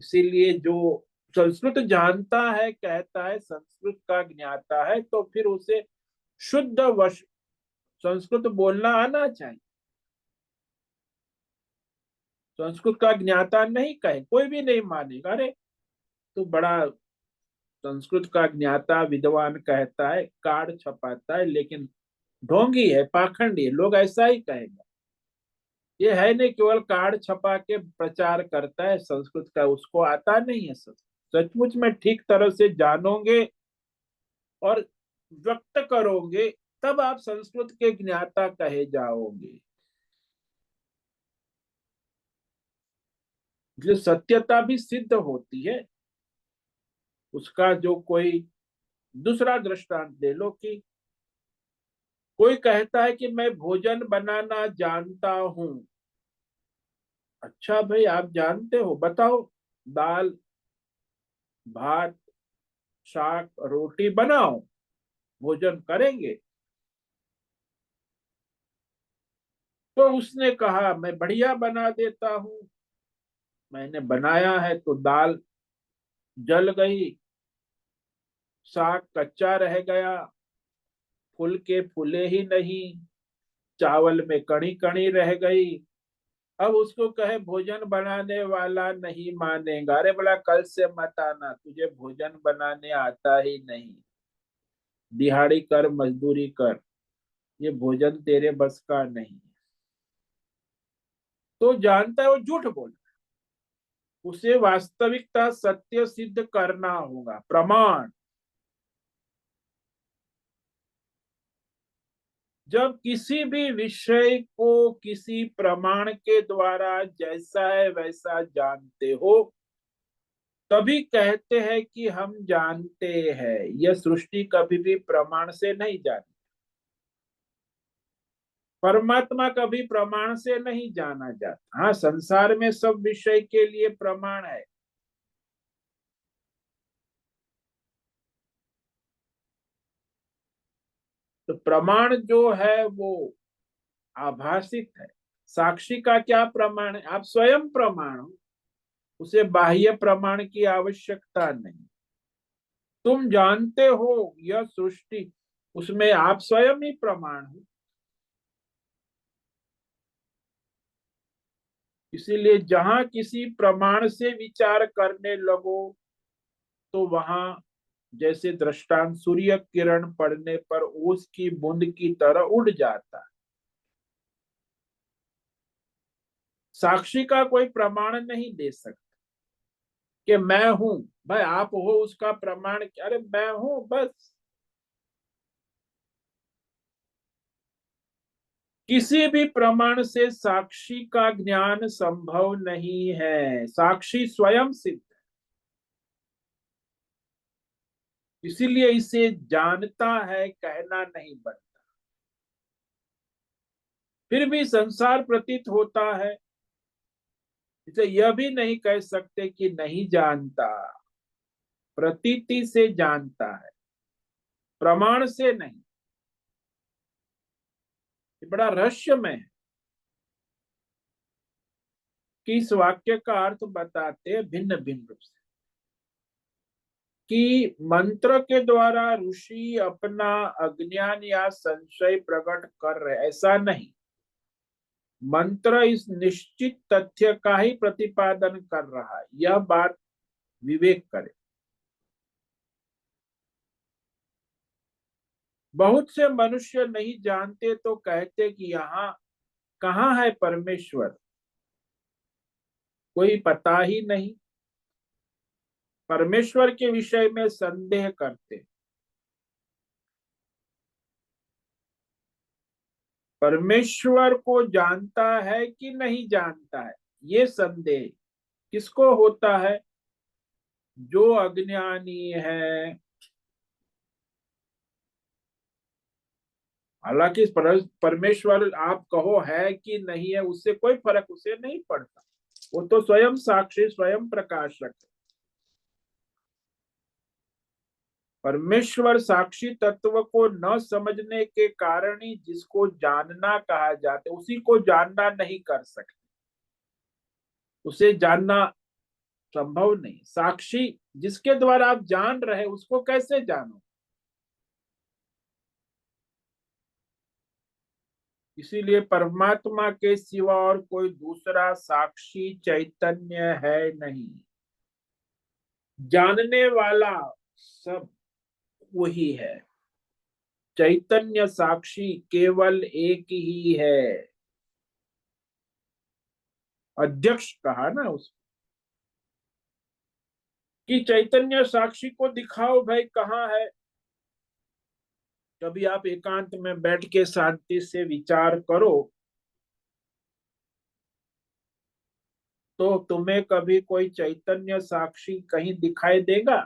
इसीलिए जो संस्कृत जानता है कहता है संस्कृत का ज्ञाता है, तो फिर उसे शुद्ध वश संस्कृत बोलना आना चाहिए। संस्कृत का ज्ञाता नहीं कहे कोई भी नहीं मानेगा। अरे तो बड़ा संस्कृत का ज्ञाता विद्वान कहता है, कार्ड छपाता है, लेकिन ढोंगी है, पाखंडी है, लोग ऐसा ही कहेंगे। ये है नहीं, केवल कार्ड छपा के प्रचार करता है संस्कृत का, उसको आता नहीं है सचमुच में ठीक तरह से जानोगे और व्यक्त करोगे तब आप संस्कृत के ज्ञाता कहे जाओगे। जो सत्यता भी सिद्ध होती है उसका जो कोई दूसरा दृष्टांत ले लो कि कोई कहता है कि मैं भोजन बनाना जानता हूं। अच्छा भाई, आप जानते हो, बताओ। दाल भात शाक रोटी बनाओ, भोजन करेंगे। तो उसने कहा मैं बढ़िया बना देता हूं। मैंने बनाया है तो दाल जल गई, साग कच्चा रह गया, फूल के फूले ही नहीं, चावल में कणी कणी रह गई। अब उसको कहे भोजन बनाने वाला नहीं मानेगा। अरे बोला कल से मत आना, तुझे भोजन बनाने आता ही नहीं, दिहाड़ी कर मजदूरी कर, ये भोजन तेरे बस का नहीं। तो जानता है वो झूठ बोल, उसे वास्तविकता सत्य सिद्ध करना होगा, प्रमाण। जब किसी भी विषय को किसी प्रमाण के द्वारा जैसा है वैसा जानते हो तभी कहते हैं कि हम जानते हैं। यह सृष्टि कभी भी प्रमाण से नहीं जानी, परमात्मा कभी प्रमाण से नहीं जाना जाता। हाँ, संसार में सब विषय के लिए प्रमाण है। तो प्रमाण जो है वो आभासित है। साक्षी का क्या प्रमाण है? आप स्वयं प्रमाण हो, उसे बाह्य प्रमाण की आवश्यकता नहीं। तुम जानते हो यह सृष्टि, उसमें आप स्वयं ही प्रमाण हो। इसीलिए जहां किसी प्रमाण से विचार करने लगो तो वहां जैसे दृष्टांत सूर्य किरण पड़ने पर ओस की बूंद की तरह उड़ जाता है। साक्षी का कोई प्रमाण नहीं दे सकता कि मैं हूं। भाई आप हो उसका प्रमाण क्या? अरे मैं हूं बस। किसी भी प्रमाण से साक्षी का ज्ञान संभव नहीं है, साक्षी स्वयं सिद्ध। इसीलिए इसे जानता है कहना नहीं बनता। फिर भी संसार प्रतीत होता है, इसे यह भी नहीं कह सकते कि नहीं जानता। प्रतीति से जानता है, प्रमाण से नहीं। ये बड़ा रहस्यमय है कि इस वाक्य का अर्थ बताते हैं भिन्न भिन्न रूप से, कि मंत्र के द्वारा ऋषि अपना अज्ञान या संशय प्रकट कर रहे, ऐसा नहीं। मंत्र इस निश्चित तथ्य का ही प्रतिपादन कर रहा है, यह बात विवेक करे। बहुत से मनुष्य नहीं जानते तो कहते कि यहाँ कहाँ है परमेश्वर, कोई पता ही नहीं। परमेश्वर के विषय में संदेह करते। परमेश्वर को जानता है कि नहीं जानता है, ये संदेह किसको होता है? जो अज्ञानी है। हालांकि परमेश्वर आप कहो है कि नहीं है, उससे कोई फर्क उसे नहीं पड़ता। वो तो स्वयं साक्षी, स्वयं प्रकाशक है। परमेश्वर साक्षी तत्व को न समझने के कारण ही जिसको जानना कहा जाता है, उसी को जानना नहीं कर सकते। उसे जानना संभव नहीं। साक्षी जिसके द्वारा आप जान रहे उसको कैसे जानो? इसीलिए परमात्मा के सिवा और कोई दूसरा साक्षी चैतन्य है नहीं। जानने वाला सब वही है। चैतन्य साक्षी केवल एक ही है। अध्यक्ष कहा ना उसको कि चैतन्य साक्षी को दिखाओ भाई, कहाँ है? कभी आप एकांत में बैठ के शांति से विचार करो तो तुम्हें कभी कोई चैतन्य साक्षी कहीं दिखाई देगा,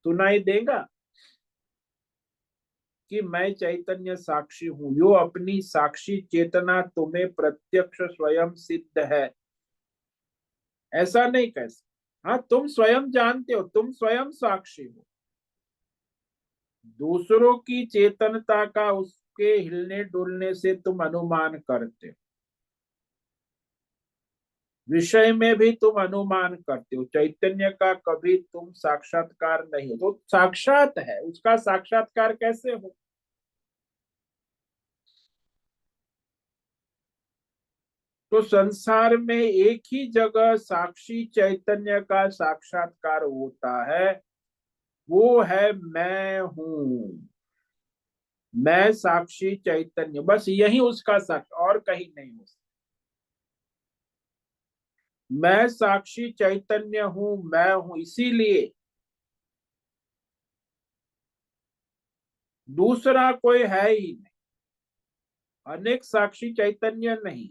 सुनाई देगा कि मैं चैतन्य साक्षी हूं? यो अपनी साक्षी चेतना तुम्हें प्रत्यक्ष स्वयं सिद्ध है, ऐसा नहीं कह सकते। हाँ, तुम स्वयं जानते हो, तुम स्वयं साक्षी हो। दूसरों की चेतनता का उसके हिलने डुलने से तुम अनुमान करते हो। विषय में भी तुम अनुमान करते हो। चैतन्य का कभी तुम साक्षात्कार नहीं हो। तो साक्षात है, उसका साक्षात्कार कैसे हो? तो संसार में एक ही जगह साक्षी चैतन्य का साक्षात्कार होता है, वो है मैं हूं। मैं साक्षी चैतन्य, बस यही उसका साक्ष, और कहीं नहीं हो। मैं साक्षी चैतन्य हूं, मैं हूं, इसीलिए दूसरा कोई है ही नहीं। अनेक साक्षी चैतन्य नहीं।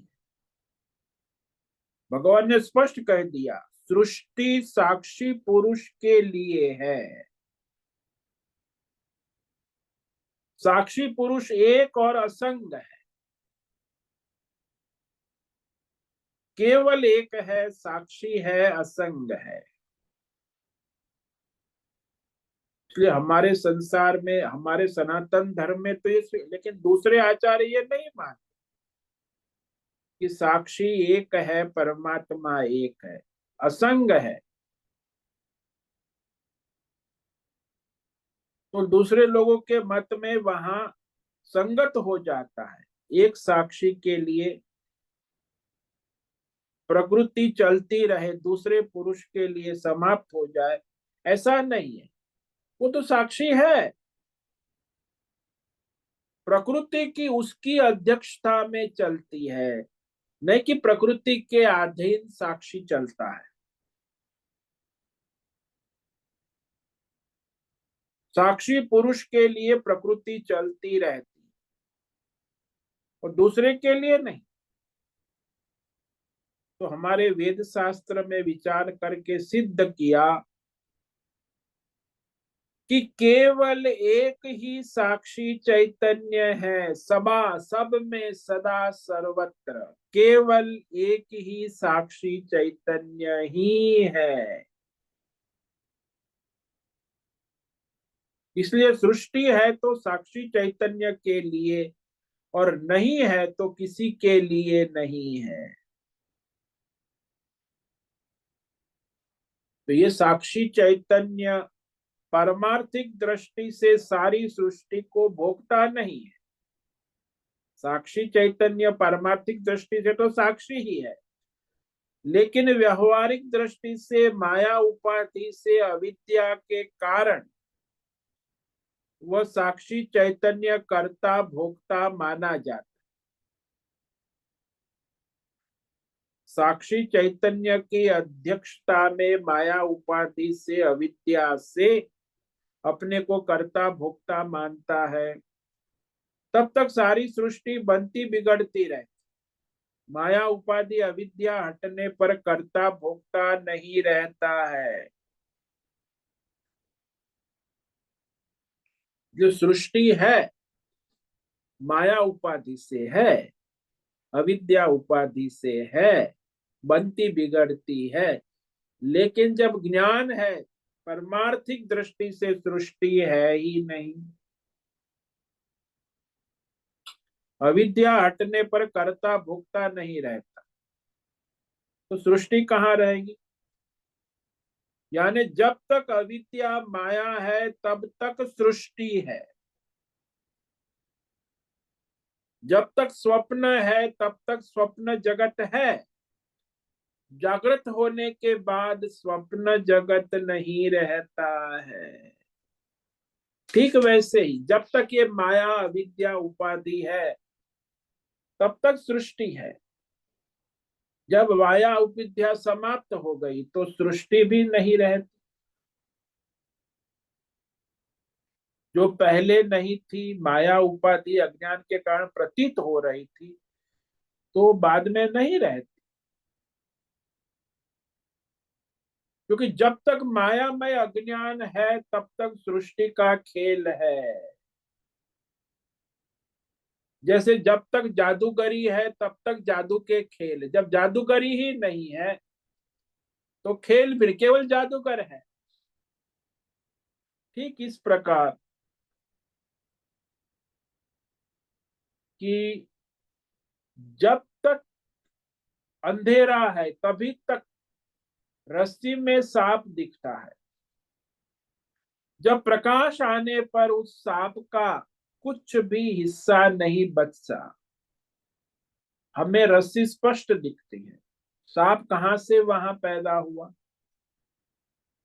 भगवान ने स्पष्ट कह दिया, सृष्टि साक्षी पुरुष के लिए है। साक्षी पुरुष एक और असंग है। केवल एक है, साक्षी है, असंग है। इसलिए हमारे संसार में, हमारे सनातन धर्म में तो ये, लेकिन दूसरे आचार्य ये नहीं मानते कि साक्षी एक है, परमात्मा एक है, असंग है। तो दूसरे लोगों के मत में वहां संगत हो जाता है। एक साक्षी के लिए प्रकृति चलती रहे, दूसरे पुरुष के लिए समाप्त हो जाए, ऐसा नहीं है। वो तो साक्षी है। प्रकृति की उसकी अध्यक्षता में चलती है, नहीं कि प्रकृति के अधीन साक्षी चलता है। साक्षी पुरुष के लिए प्रकृति चलती रहती और दूसरे के लिए नहीं। तो हमारे वेद शास्त्र में विचार करके सिद्ध किया कि केवल एक ही साक्षी चैतन्य है, सबा सब में सदा सर्वत्र केवल एक ही साक्षी चैतन्य ही है। इसलिए सृष्टि है तो साक्षी चैतन्य के लिए, और नहीं है तो किसी के लिए नहीं है। तो ये साक्षी चैतन्य पारमार्थिक दृष्टि से सारी सृष्टि को भोगता नहीं है। साक्षी चैतन्य पारमार्थिक दृष्टि से तो साक्षी ही है, लेकिन व्यवहारिक दृष्टि से माया उपाधि से अविद्या के कारण वह साक्षी चैतन्य कर्ता भोक्ता माना जाता। साक्षी चैतन्य की अध्यक्षता में माया उपाधि से अविद्या से अपने को कर्ता भोक्ता मानता है, तब तक सारी सृष्टि बनती बिगड़ती रहती। माया उपाधि अविद्या हटने पर कर्ता भोक्ता नहीं रहता है। जो सृष्टि है माया उपाधि से है, अविद्या उपाधि से है, बनती बिगड़ती है। लेकिन जब ज्ञान है, परमार्थिक दृष्टि से सृष्टि है ही नहीं। अविद्या हटने पर कर्ता भोक्ता नहीं रहता, तो सृष्टि कहाँ रहेगी? यानी जब तक अविद्या माया है तब तक सृष्टि है, जब तक स्वप्न है तब तक स्वप्न जगत है। जागृत होने के बाद स्वप्न जगत नहीं रहता है। ठीक वैसे ही जब तक ये माया अविद्या उपाधि है तब तक सृष्टि है। जब माया अविद्या समाप्त हो गई तो सृष्टि भी नहीं रहती। जो पहले नहीं थी, माया उपाधि अज्ञान के कारण प्रतीत हो रही थी, तो बाद में नहीं रहती। क्योंकि जब तक मायामय अज्ञान है तब तक सृष्टि का खेल है। जैसे जब तक जादूगरी है तब तक जादू के खेल, जब जादूगरी ही नहीं है तो खेल फिर केवल जादूगर है। ठीक इस प्रकार कि जब तक अंधेरा है तभी तक रस्सी में सांप दिखता है। जब प्रकाश आने पर उस सांप का कुछ भी हिस्सा नहीं बचा। हमें रस्सी स्पष्ट दिखती है, सांप कहां से वहां पैदा हुआ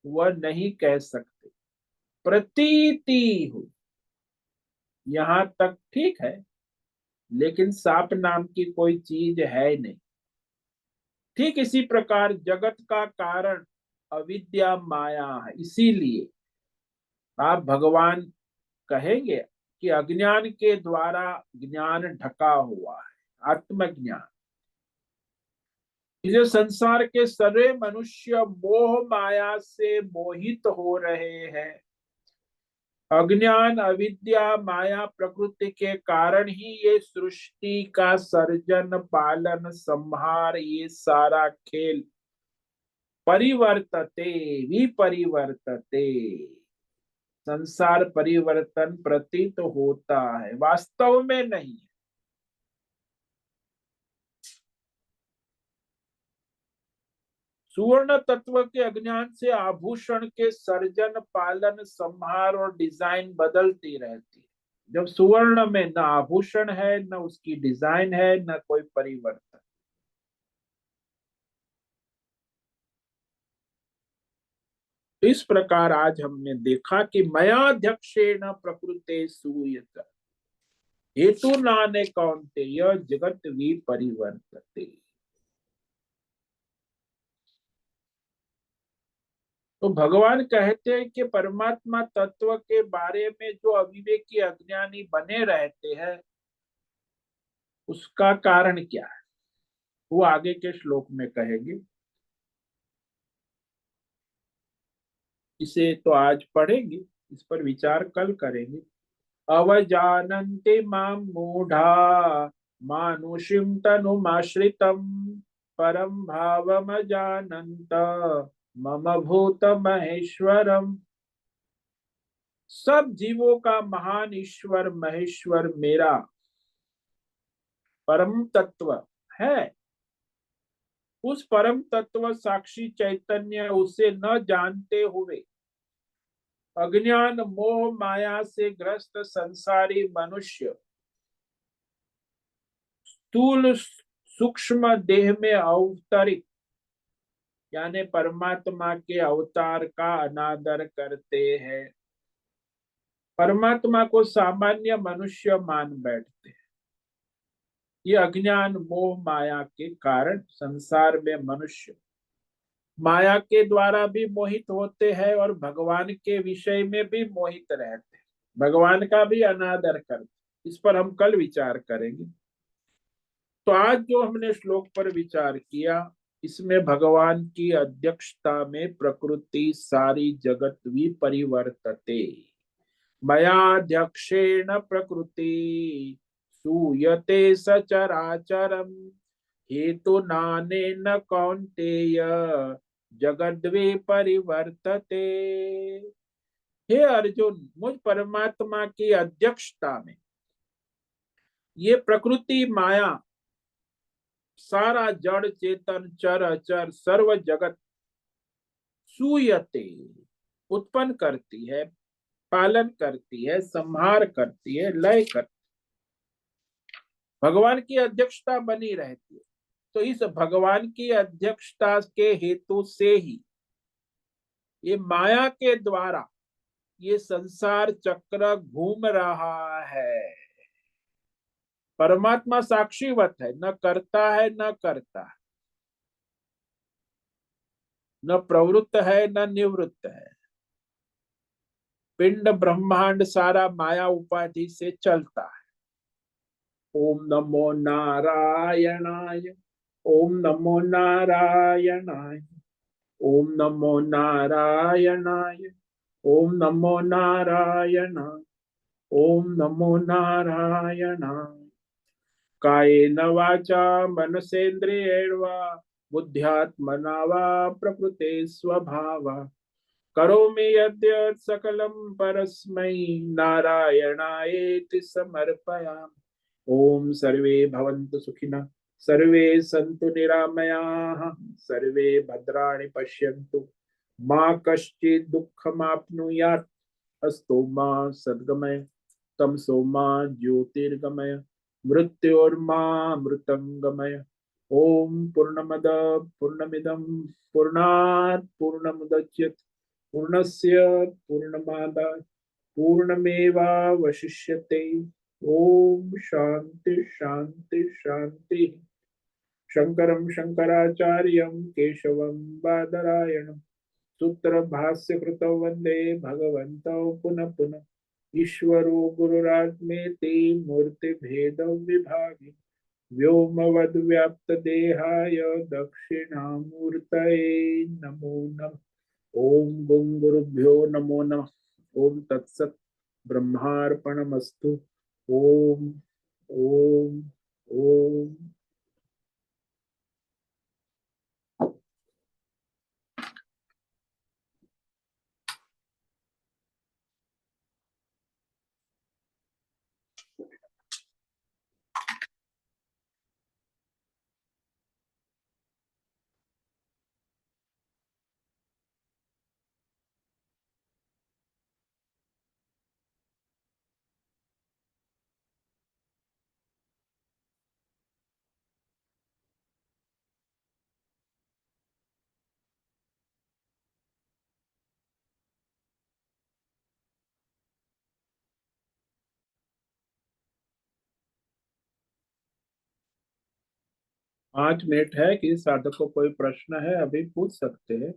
वह नहीं कह सकते। प्रतीति हो यहां तक ठीक है, लेकिन सांप नाम की कोई चीज है नहीं। ठीक इसी प्रकार जगत का कारण अविद्या माया है। इसीलिए आप भगवान कहेंगे कि अज्ञान के द्वारा ज्ञान ढका हुआ है, आत्मज्ञान। इसे संसार के सारे मनुष्य मोह माया से मोहित हो रहे हैं। अज्ञान अविद्या माया प्रकृति के कारण ही ये सृष्टि का सर्जन पालन संहार ये सारा खेल परिवर्तते विपरिवर्तते। संसार परिवर्तन प्रतीत होता है, वास्तव में नहीं। सुवर्ण तत्व के अज्ञान से आभूषण के सर्जन पालन संहार और डिजाइन बदलती रहती है। जब सुवर्ण में न आभूषण है, न उसकी डिजाइन है, न कोई परिवर्तन। इस प्रकार आज हमने देखा कि मयाध्यक्षेण प्रकृते सूयत हेतु नाने कौन्तेय जगत विपरिवर्तते। तो भगवान कहते हैं कि परमात्मा तत्व के बारे में जो अविवेकी अज्ञानी बने रहते हैं उसका कारण क्या है, वो आगे के श्लोक में कहेंगे। इसे तो आज पढ़ेंगे। इस पर विचार कल करेंगे। अवजानन्ति मां मूढ़ा मानुषीं तनुमाश्रितं परं भावमजानन्त मम भूत महेश्वरम। सब जीवों का महान ईश्वर महेश्वर मेरा परम तत्व है। उस परम तत्व साक्षी चैतन्य उसे न जानते हुए अज्ञान मोह माया से ग्रस्त संसारी मनुष्य स्थूल सूक्ष्म देह में अवतरित यानी परमात्मा के अवतार का अनादर करते हैं। परमात्मा को सामान्य मनुष्य मान बैठते हैं। ये अज्ञान मोह माया के कारण संसार में मनुष्य माया के द्वारा भी मोहित होते हैं और भगवान के विषय में भी मोहित रहते हैं, भगवान का भी अनादर करते। इस पर हम कल विचार करेंगे। तो आज जो हमने श्लोक पर विचार किया, इसमें भगवान की अध्यक्षता में प्रकृति सारी जगत विपरिवर्तते मयाध्यक्षेण प्रकृति सूयते सचराचरम हेतु नानेन कौन्तेय जगद्वे परिवर्तते। हे अर्जुन, मुझ परमात्मा की अध्यक्षता में ये प्रकृति माया सारा जड़ चेतन चर अचर सर्व जगत सूयते उत्पन्न करती है, पालन करती है, संहार करती है, लय करती है। भगवान की अध्यक्षता बनी रहती है। तो इस भगवान की अध्यक्षता के हेतु से ही ये माया के द्वारा ये संसार चक्र घूम रहा है। परमात्मा साक्षीवत है, न करता है न करता है, न प्रवृत्त है न निवृत्त है। पिंड ब्रह्मांड सारा माया उपाधि से चलता है। ओम नमो नारायणाय, ओम नमो नारायणाय, ओम नमो नारायणाय, ओम नमो नारायणाय, ओम नमो नारायणाय। कायेन वाचा मनसेन्द्रियेण वा बुद्ध्यात्मना वा प्रकृते स्वभावा करोमि यद्यत् सकलं परस्मै नारायणायेति समर्पयामि। ओम सर्वे भवन्तु सुखिनः, सर्वे सन्तु निरामयाः, सर्वे भद्राणि पश्यन्तु, मा कश्चित् दुःखमाप्नुयात्। अस्तु मा सद्गमय, तमसो मा ज्योतिर्गमय, मृत्योर्मा मृतंगमय। ओम पूर्णमद पूर्णमिदं पूर्णात् पूर्णमुदच्यते पूर्णस्य पूर्णमादाय पूर्णमेवावशिष्यते। ओम शांति शांति शांति। शंकरं शंकराचार्यं केशवं बादरायणं सूत्र भाष्य कृतौ वंदे भगवन्तौ पुनः पुनः। ईश्वरो गुरुरात्मेति मूर्ति भेद विभागि व्योमवद्व्याप्तदेहाय दक्षिणामूर्तये नमो नमः। ओम गुं गुरुभ्यो नमो नमः। ओम तत्सत् ब्रह्मार्पणमस्तु। ओम ओम ओम। 5 मिनट है कि साधक को कोई प्रश्न है अभी पूछ सकते हैं।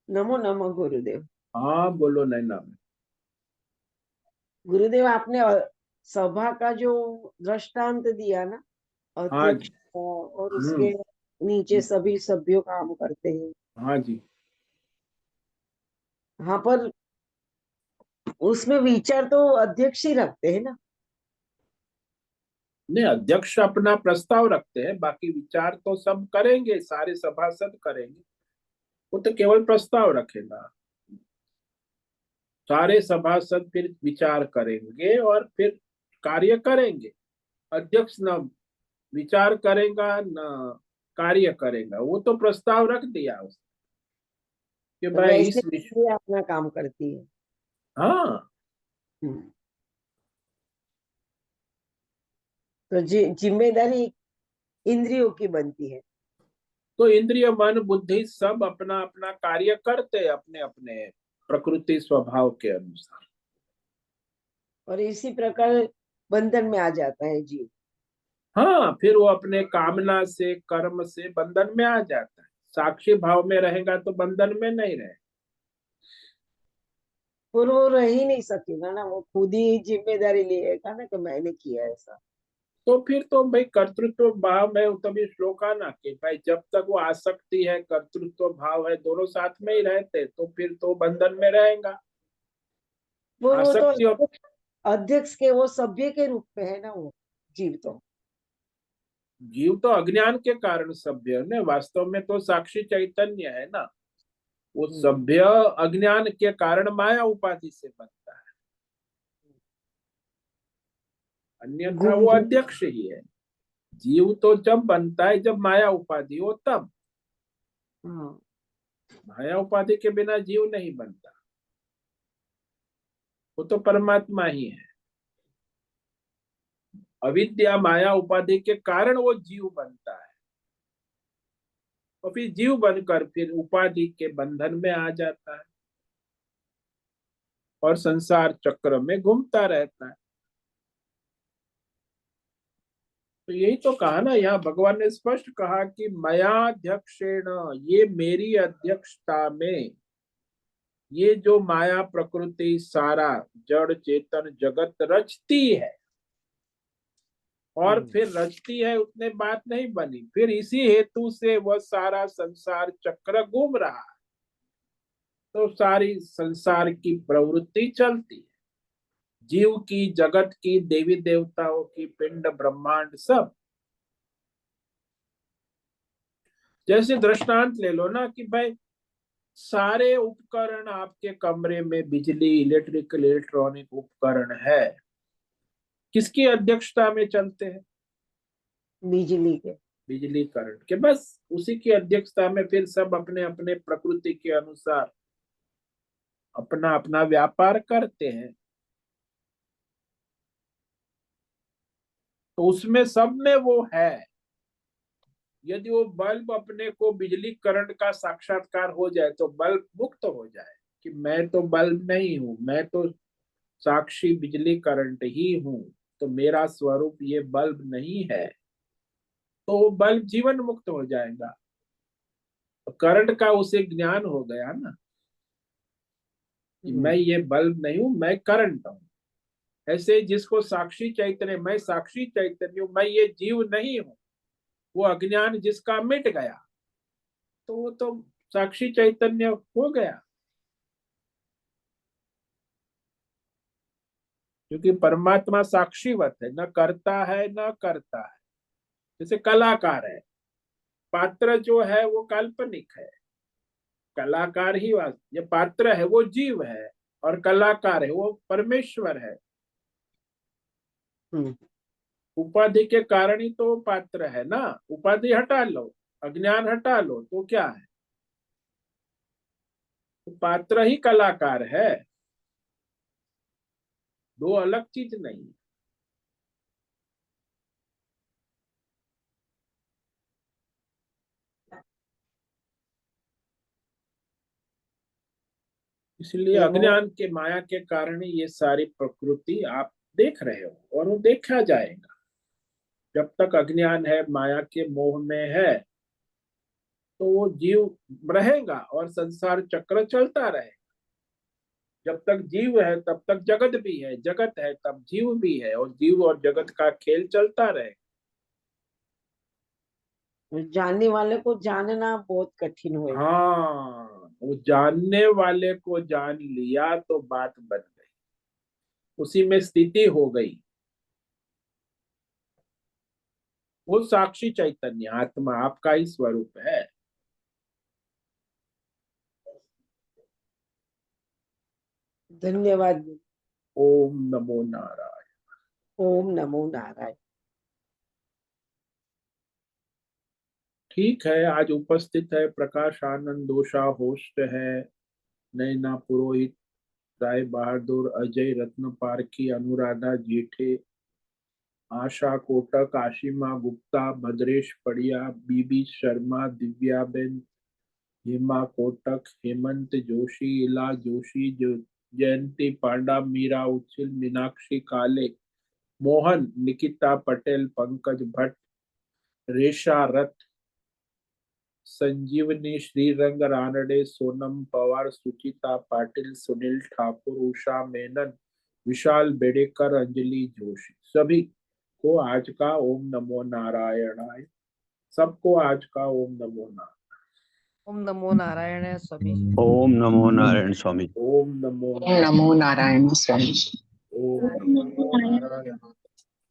नमो नमो गुरुदेव। हाँ बोलो नैना। गुरुदेव, आपने सभा का जो दृष्टांत दिया ना, हाँ अध्यक्ष जी। और हम्म। उसके नीचे सभी सभ्यों काम करते हैं। हाँ जी। हाँ, पर उसमें विचार तो अध्यक्ष ही रखते हैं ना। नहीं, अध्यक्ष अपना प्रस्ताव रखते हैं, बाकी विचार तो सब करेंगे, सारे सभासद करेंगे। वो तो केवल प्रस्ताव रखेगा। सारे सभासद फिर विचार करेंगे और फिर कार्य करेंगे। अध्यक्ष न विचार करेगा न कार्य करेगा, वो तो प्रस्ताव रख दिया उसने कि तो भाई वैसे इस विषय। ये अपना काम करती है। हाँ। हम्म। तो जिम्मेदारी इंद्रियों की बनती है। तो इंद्रिय मन बुद्धि सब अपना अपना कार्य करते हैं अपने अपने प्रकृति स्वभाव के अनुसार। और इसी प्रकार बंधन में आ जाता है जीव। हाँ, फिर वो अपने कामना से कर्म से बंधन में आ जाता है। साक्षी भाव में रहेगा तो बंधन में नहीं रहे। और वो रह ही नहीं सकेगा ना, वो खुद ही जिम्मेदारी लेगा ना कि मैंने किया ऐसा। तो फिर तो भाई कर्तृत्व भाव में तभी श्लोक आना कि भाई जब तक वो आसक्ति है कर्तृत्व भाव है दोनों साथ में ही रहते तो फिर तो बंधन में रहेगा। वो तो आसक्ति और अध्यक्ष के वो सभ्य के रूप में है ना, वो जीव तो। जीव तो अज्ञान के कारण सभ्य है ना, वास्तव में तो साक्षी चैतन्य है ना। वो हम्म। सभ्य अज्ञान के कारण माया उपाधि से बनता है, अन्यथा घूम वो घूम। अध्यक्ष ही है। जीव तो जब बनता है जब माया उपाधि हो तब। हाँ। माया उपाधि के बिना जीव नहीं बनता। वो तो परमात्मा ही है। अविद्या माया उपाधि के कारण वो जीव बनता है, और फिर जीव बनकर फिर उपाधि के बंधन में आ जाता है और संसार चक्र में घूमता रहता है। तो यही तो कहा ना, यहाँ भगवान ने स्पष्ट कहा कि मया अध्यक्षेण, ये मेरी अध्यक्षता में ये जो माया प्रकृति सारा जड़ चेतन जगत रचती है। और हम्म। फिर रचती है उतने बात नहीं बनी, फिर इसी हेतु से वह सारा संसार चक्र घूम रहा है। तो सारी संसार की प्रवृत्ति चलती है, जीव की जगत की देवी देवताओं की पिंड ब्रह्मांड सब। जैसे दृष्टांत ले लो ना कि भाई सारे उपकरण आपके कमरे में बिजली इलेक्ट्रिकल इलेक्ट्रॉनिक उपकरण है, किसकी अध्यक्षता में चलते हैं? बिजली के। बिजली करंट के, बस उसी की अध्यक्षता में फिर सब अपने अपने प्रकृति के अनुसार अपना अपना व्यापार करते हैं। तो उसमें सब में वो है। यदि वो बल्ब अपने को बिजली करंट का साक्षात्कार हो जाए तो बल्ब मुक्त हो जाए कि मैं तो बल्ब नहीं हूं, मैं तो साक्षी बिजली करंट ही हूं, तो मेरा स्वरूप ये बल्ब नहीं है, तो वो बल्ब जीवन मुक्त हो जाएगा। तो करंट का उसे ज्ञान हो गया ना कि मैं हम्म। ये बल्ब नहीं हूं, मैं करंट हूं। ऐसे जिसको साक्षी चैतन्य, मैं साक्षी चैतन्य हूं, मैं ये जीव नहीं हूं, वो अज्ञान जिसका मिट गया, तो वो तो साक्षी चैतन्य हो गया। क्योंकि परमात्मा साक्षीवत है, न करता है न करता है। जैसे कलाकार है, पात्र जो है वो काल्पनिक है, कलाकार ही ये पात्र है वो जीव है, और कलाकार है वो परमेश्वर है। हम्म। उपाधि के कारण ही तो पात्र है ना। उपाधि हटा लो, अज्ञान हटा लो तो क्या है? तो पात्र ही कलाकार है, दो अलग चीज नहीं। इसलिए ये वो अज्ञान के माया के कारण ही ये सारी प्रकृति आप देख रहे हो, और वो देखा जाएगा। जब तक अज्ञान है माया के मोह में है तो वो जीव रहेगा और संसार चक्र चलता रहेगा। जब तक जीव है तब तक जगत भी है, जगत है तब जीव भी है, और जीव और जगत का खेल चलता रहे। जानने वाले को जानना बहुत कठिन होएगा। हाँ, वो जानने वाले को जान लिया तो बात बन गई, उसी में स्थिति हो गई। वो साक्षी चैतन्य आत्मा आपका ही स्वरूप है। धन्यवाद। ओम नमो नारायण। ओम नमो नारायण। ठीक है, आज उपस्थित है प्रकाश आनंद दोषा, होस्ट है नैना पुरोहित, राय बहादुर, अजय रत्न पारखी, अनुराधा जेठे, आशा कोटक, आशिमा गुप्ता, भद्रेश पड़िया, बीबी शर्मा, दिव्याबेन, हेमा कोटक, हेमंत जोशी, इला जोशी, जयंती पांडा, मीरा उच्छिल, मीनाक्षी काले, मोहन, निकिता पटेल, पंकज भट्ट, रेशा रथ, संजीवनी, श्रीरंग रानडे, सोनम पवार, सुचिता पाटिल, सुनील ठाकुर, उषा मेनन, विशाल बेडेकर, अंजलि जोशी, सभी को आज का ओम नमो नारायणाय। सबको आज का ओम नमो नारायण। ओम नमो नारायण स्वामी। ओम नमो नारायण स्वामी। ओम नमो ओम नमो नारायण स्वामी। ओम नमो नारायण।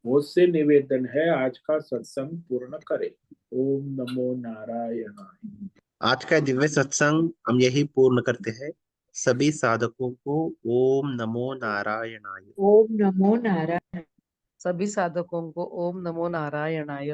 मुझसे निवेदन है आज का सत्संग पूर्ण करें। ओम नमो नारायणाय। आज का दिव्य सत्संग हम यही पूर्ण करते हैं। सभी साधकों को ओम नमो नारायणाय। ओम नमो नारायण। सभी साधकों को ओम नमो नारायणाय।